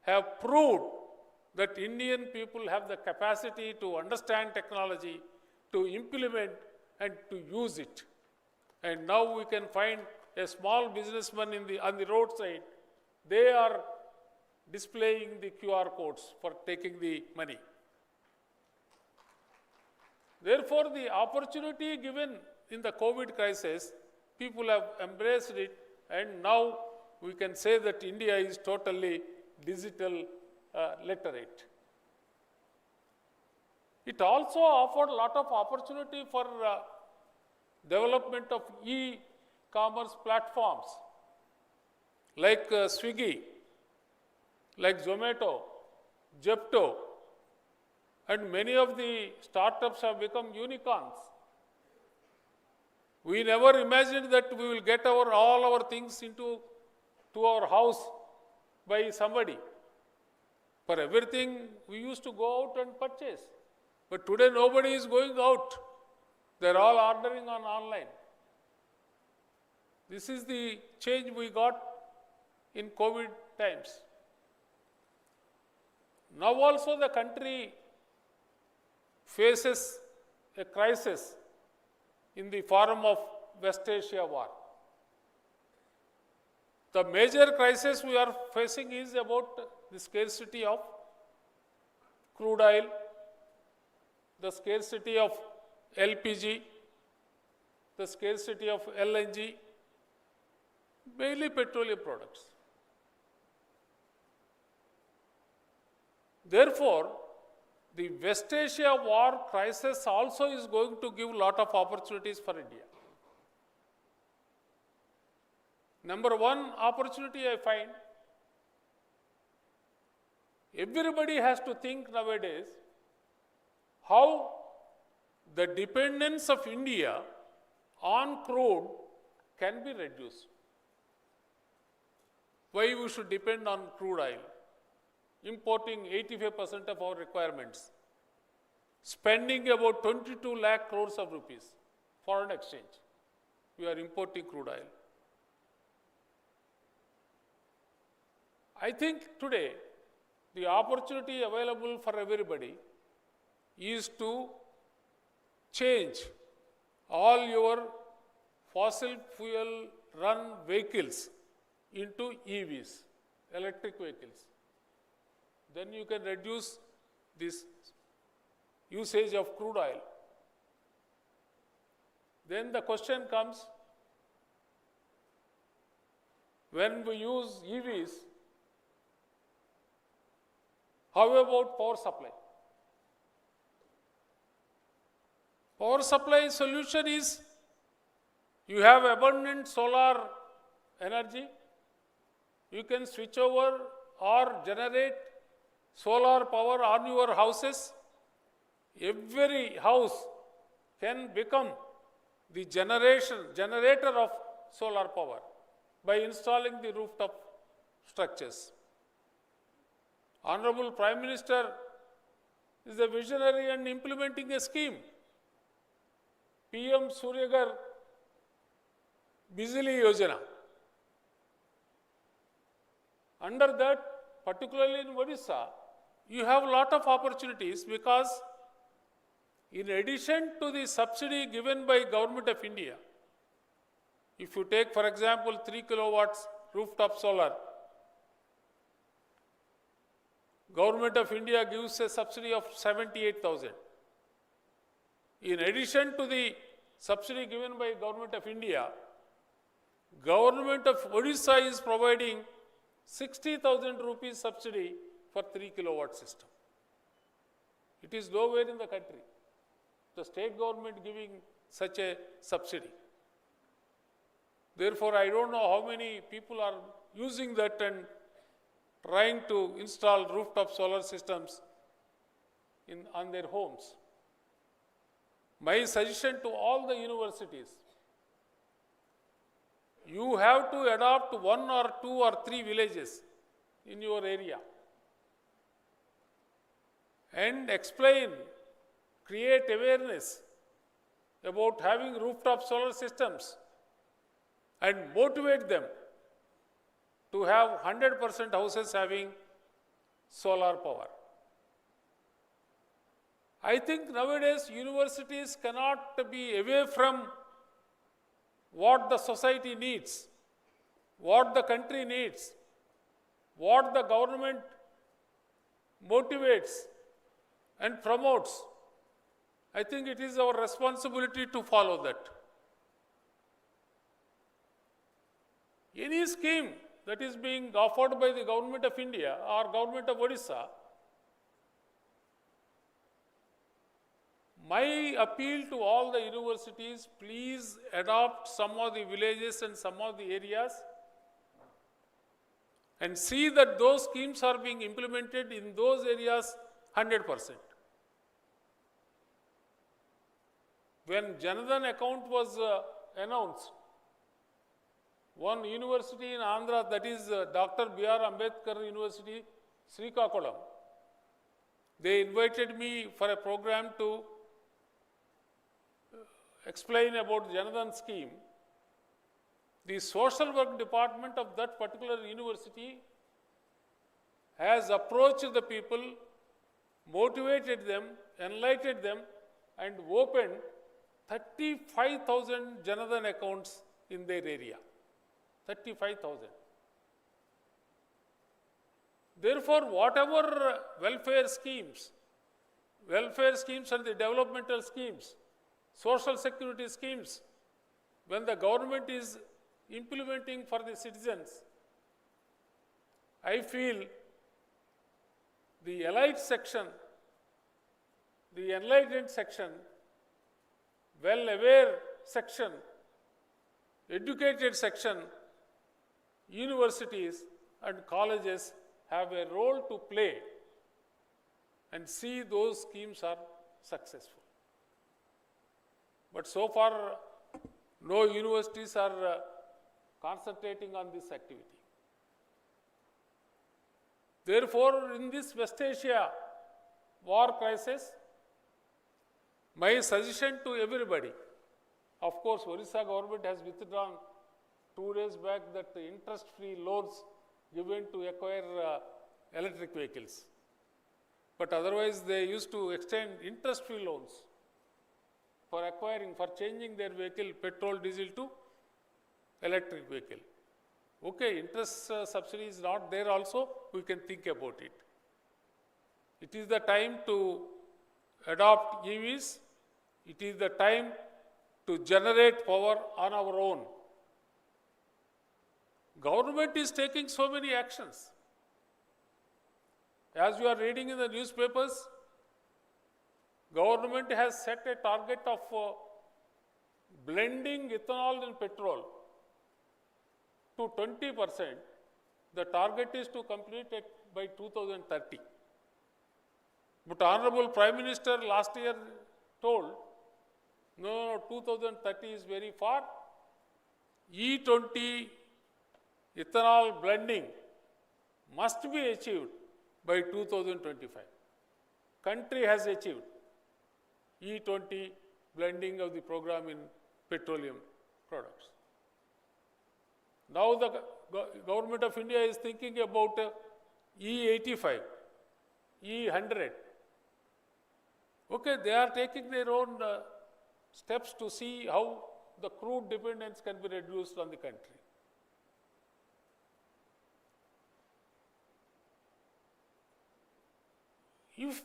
have proved that Indian people have the capacity to understand technology, to implement and to use it. And now we can find a small businessman on the roadside, they are displaying the QR codes for taking the money. Therefore, the opportunity given in the COVID crisis, people have embraced it, and now we can say that India is totally digital literate. It also offered a lot of opportunity for development of e-commerce platforms like Swiggy, like Zomato, Zepto, and many of the startups have become unicorns. We never imagined that we will get all our things to our house by somebody. For everything, we used to go out and purchase. But today, nobody is going out. They're all ordering online. This is the change we got in COVID times. Now also the country faces a crisis in the form of West Asia war. The major crisis we are facing is about the scarcity of crude oil, the scarcity of LPG, the scarcity of LNG, mainly petroleum products. Therefore, the West Asia war crisis also is going to give lot of opportunities for India. Number one opportunity I find, everybody has to think nowadays how the dependence of India on crude can be reduced. Why we should depend on crude oil? Importing 85% of our requirements, spending about 22 lakh crores of rupees, foreign exchange. We are importing crude oil. I think today the opportunity available for everybody is to change all your fossil fuel run vehicles into EVs, electric vehicles. Then you can reduce this usage of crude oil. Then the question comes, when we use EVs, how about power supply? Power supply solution is, you have abundant solar energy, you can switch over or generate solar power on your houses. Every house can become the generator of solar power by installing the rooftop structures. Honorable Prime Minister is a visionary and implementing a scheme. PM Suryagar Bijli Yojana. Under that, particularly in Odisha, you have a lot of opportunities because in addition to the subsidy given by Government of India, if you take for example 3 kilowatts rooftop solar, Government of India gives a subsidy of 78,000. In addition to the subsidy given by Government of India, Government of Odisha is providing 60,000 rupees subsidy for 3 kilowatt system. It is nowhere in the country, the state government giving such a subsidy. Therefore, I don't know how many people are using that and trying to install rooftop solar systems on their homes. My suggestion to all the universities, you have to adopt 1 or 2 or 3 villages in your area and explain, create awareness about having rooftop solar systems and motivate them to have 100% houses having solar power. I think nowadays universities cannot be away from what the society needs, what the country needs, what the government motivates and promotes. I think it is our responsibility to follow that. Any scheme that is being offered by the Government of India or Government of Odisha, my appeal to all the universities, please adopt some of the villages and some of the areas and see that those schemes are being implemented in those areas 100%. When Janadhan account was announced, one university in Andhra, that is Dr. B.R. Ambedkar University, Srikakulam, they invited me for a program to explain about Janadhan scheme. The social work department of that particular university has approached the people, motivated them, enlightened them, and opened 35,000 Janadhan accounts in their area. 35,000. Therefore, whatever welfare schemes and the developmental schemes, social security schemes, when the government is implementing for the citizens, I feel the elite section the enlightened section, well-aware section, educated section, universities and colleges have a role to play and see those schemes are successful. But so far, no universities are concentrating on this activity. Therefore, in this West Asia war crisis, my suggestion to everybody, of course, Odisha government has withdrawn 2 days back that the interest-free loans given to acquire electric vehicles. But otherwise, they used to extend interest-free loans for acquiring, for changing their vehicle, petrol, diesel to electric vehicle. Okay, interest subsidy is not there also, we can think about it. It is the time to adopt EVs. It is the time to generate power on our own. Government is taking so many actions. As you are reading in the newspapers, government has set a target of blending ethanol and petrol to 20%. The target is to complete it by 2030. But Honorable Prime Minister last year told, no, 2030 is very far. E20 ethanol blending must be achieved by 2025. Country has achieved E20 blending of the program in petroleum products. Now the government of India is thinking about E85, E100. Okay, they are taking their own steps to see how the crude dependence can be reduced on the country. If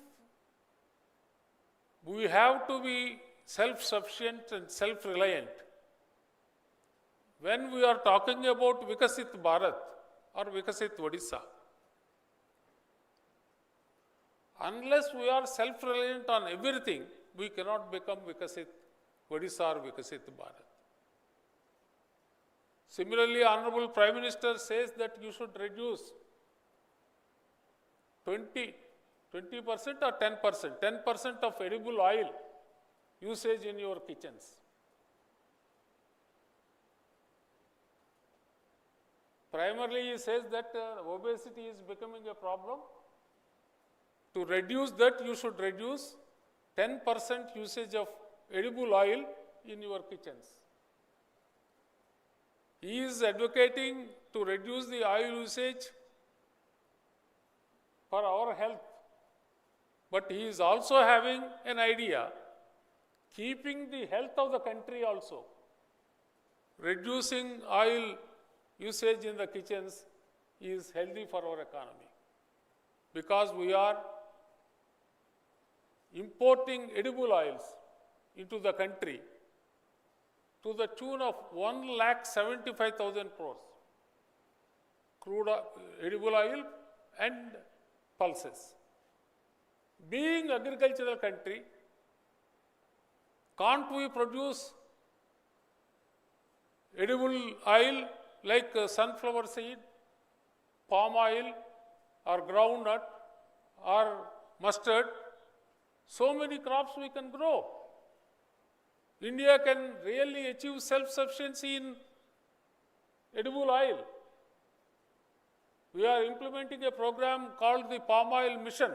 we have to be self-sufficient and self-reliant, when we are talking about Vikasit Bharat or Vikasit Odisha, unless we are self-reliant on everything, we cannot become Vikasit Odisha or Vikasit Bharat. Similarly, Honorable Prime Minister says that you should reduce 20% or 10%, 10% of edible oil usage in your kitchens. Primarily, he says that obesity is becoming a problem. To reduce that, you should reduce 10% usage of edible oil in your kitchens. He is advocating to reduce the oil usage for our health. But he is also having an idea, keeping the health of the country also. Reducing oil usage in the kitchens is healthy for our economy, because we are importing edible oils into the country to the tune of 1,75,000 crores. Crude edible oil and pulses. Being agricultural country, can't we produce edible oil like sunflower seed, palm oil, or groundnut, or mustard? So many crops we can grow. India can really achieve self-sufficiency in edible oil. We are implementing a program called the Palm Oil Mission.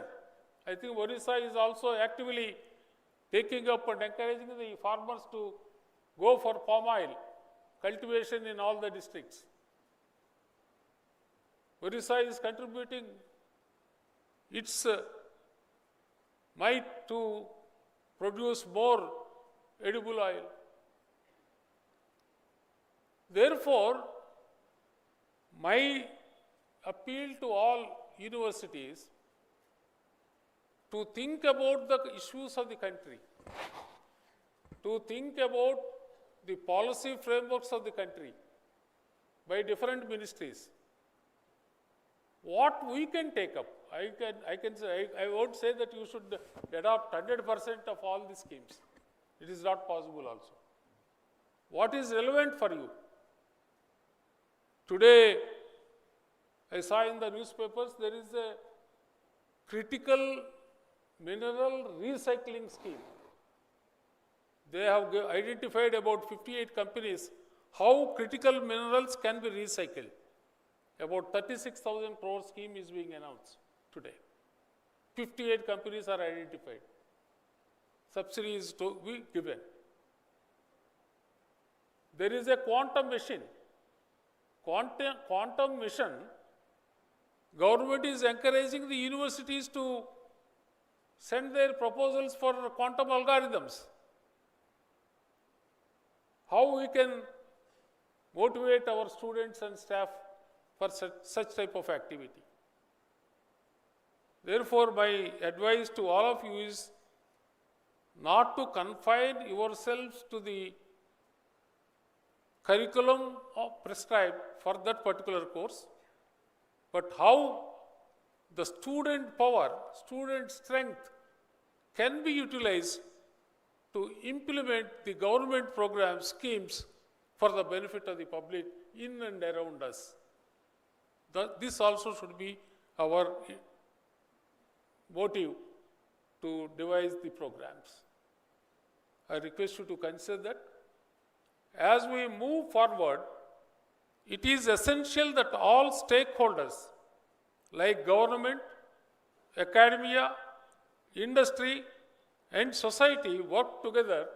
I think Odisha is also actively taking up and encouraging the farmers to go for palm oil cultivation in all the districts. Odisha is contributing its might to produce more edible oil. Therefore, my appeal to all universities to think about the issues of the country, to think about the policy frameworks of the country by different ministries, what we can take up. I can say, I won't say that you should adopt 100% of all the schemes. It is not possible also. What is relevant for you? Today, I saw in the newspapers there is a critical mineral recycling scheme. They have identified about 58 companies how critical minerals can be recycled. About 36,000 crore scheme is being announced today. 58 companies are identified. Subsidies to be given. There is a quantum machine. Quantum mission, government is encouraging the universities to send their proposals for quantum algorithms. How we can motivate our students and staff for such type of activity. Therefore, my advice to all of you is not to confine yourselves to the curriculum prescribed for that particular course, but how the student power, student strength can be utilized to implement the government programs, schemes for the benefit of the public in and around us. This also should be our motive to devise the programs. I request you to consider that. As we move forward, it is essential that all stakeholders like government, academia, industry and society work together.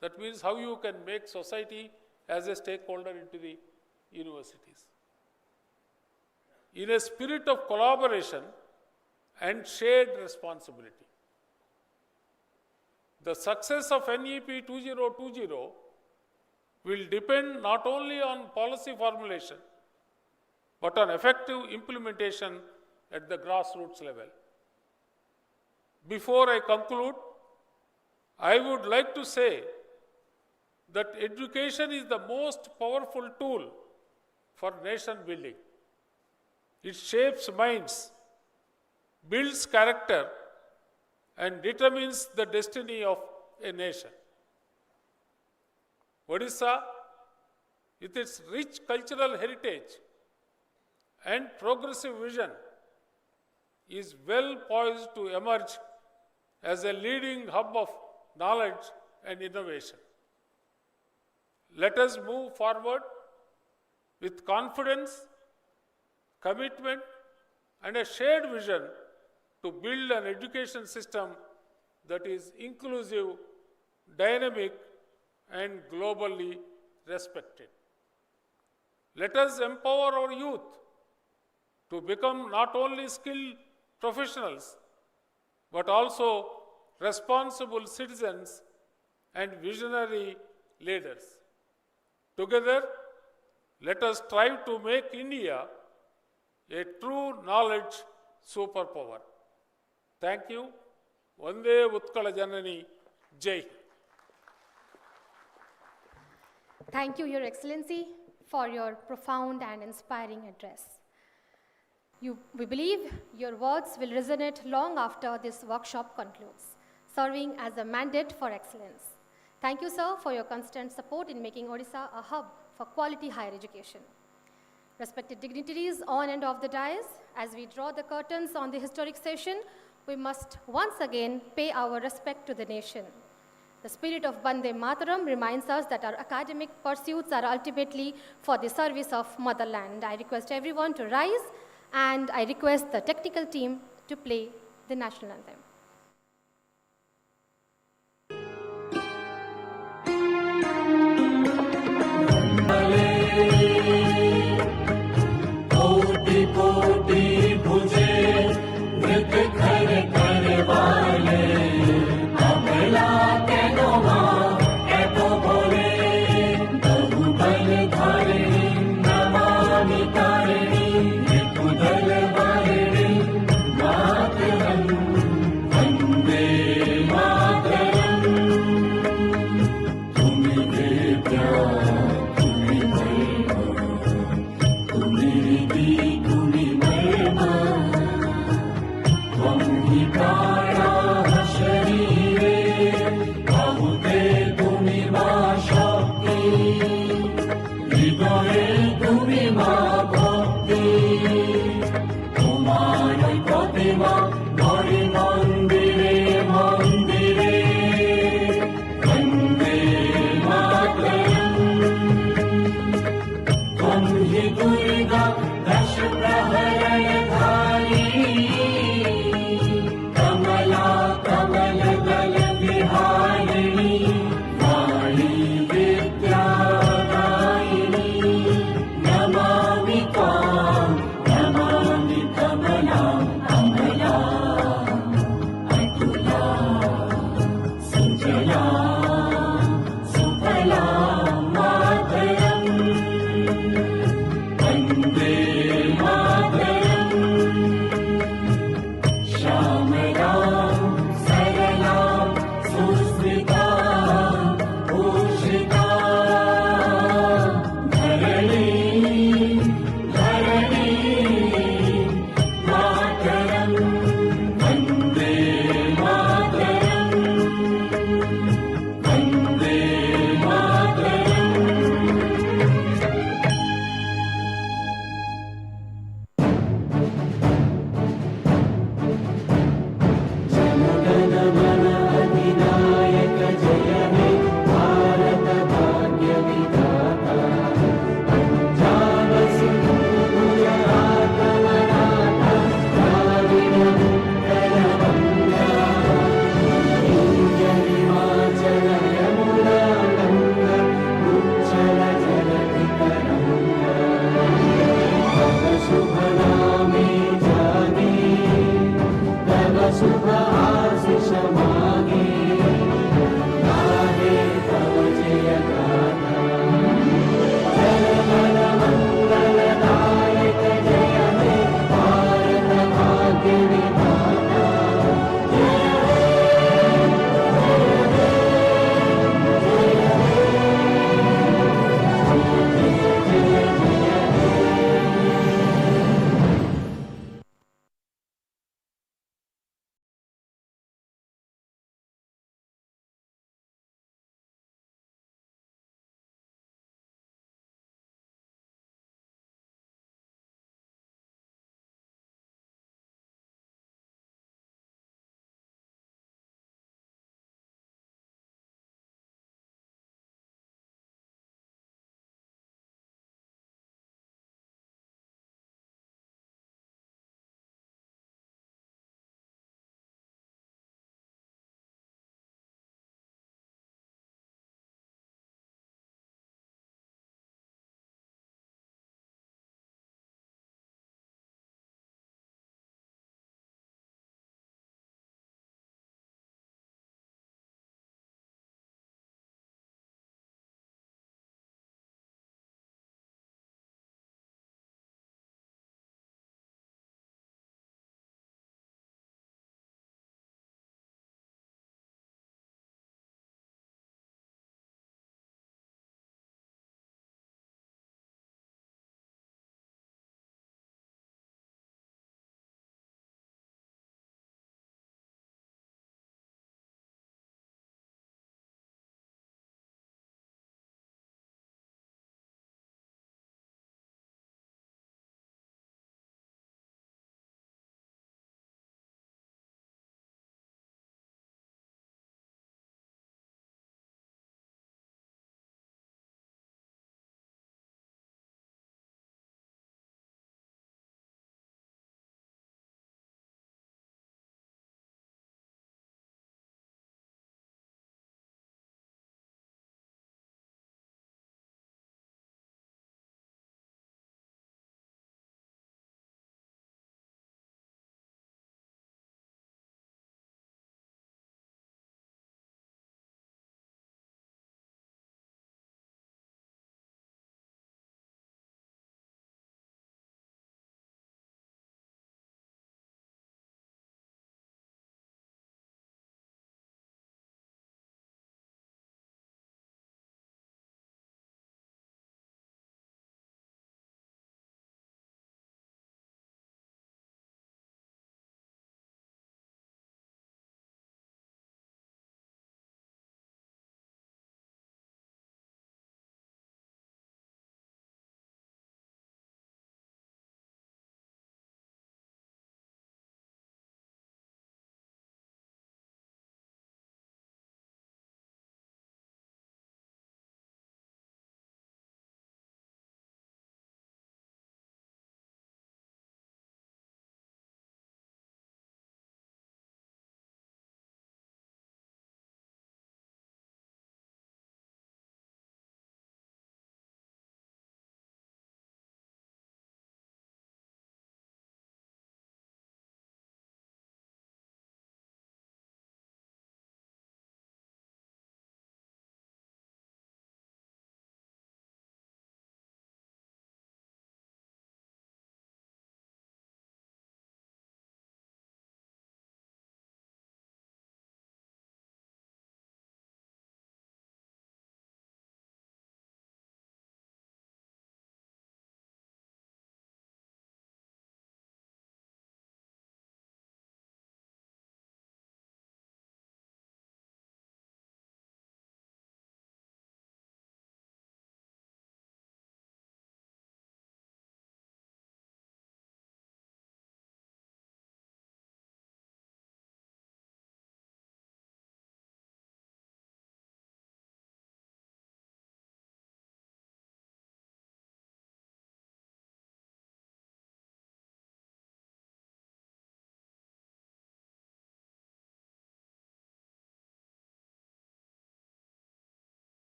That means how you can make society as a stakeholder into the universities. In a spirit of collaboration and shared responsibility. The success of NEP 2020 will depend not only on policy formulation, but on effective implementation at the grassroots level. Before I conclude, I would like to say that education is the most powerful tool for nation building. It shapes minds, builds character, and determines the destiny of a nation. Odisha, with its rich cultural heritage and progressive vision, is well poised to emerge as a leading hub of knowledge and innovation. Let us move forward with confidence, commitment, and a shared vision to build an education system that is inclusive, dynamic, and globally respected. Let us empower our youth to become not only skilled professionals, but also responsible citizens and visionary leaders. Together, let us strive to make India a true knowledge superpower. Thank you. Vande Utkala Janani. Jai. Thank you, Your Excellency, for your profound and inspiring address. We believe your words will resonate long after this workshop concludes, serving as a mandate for excellence. Thank you, sir, for your constant support in making Odisha a hub for quality higher education. Respected dignitaries on and off the dais, as we draw the curtains on the historic session, we must once again pay our respect to the nation. The spirit of Bande Mataram reminds us that our academic pursuits are ultimately for the service of motherland. I request everyone to rise, and I request the technical team to play the national anthem.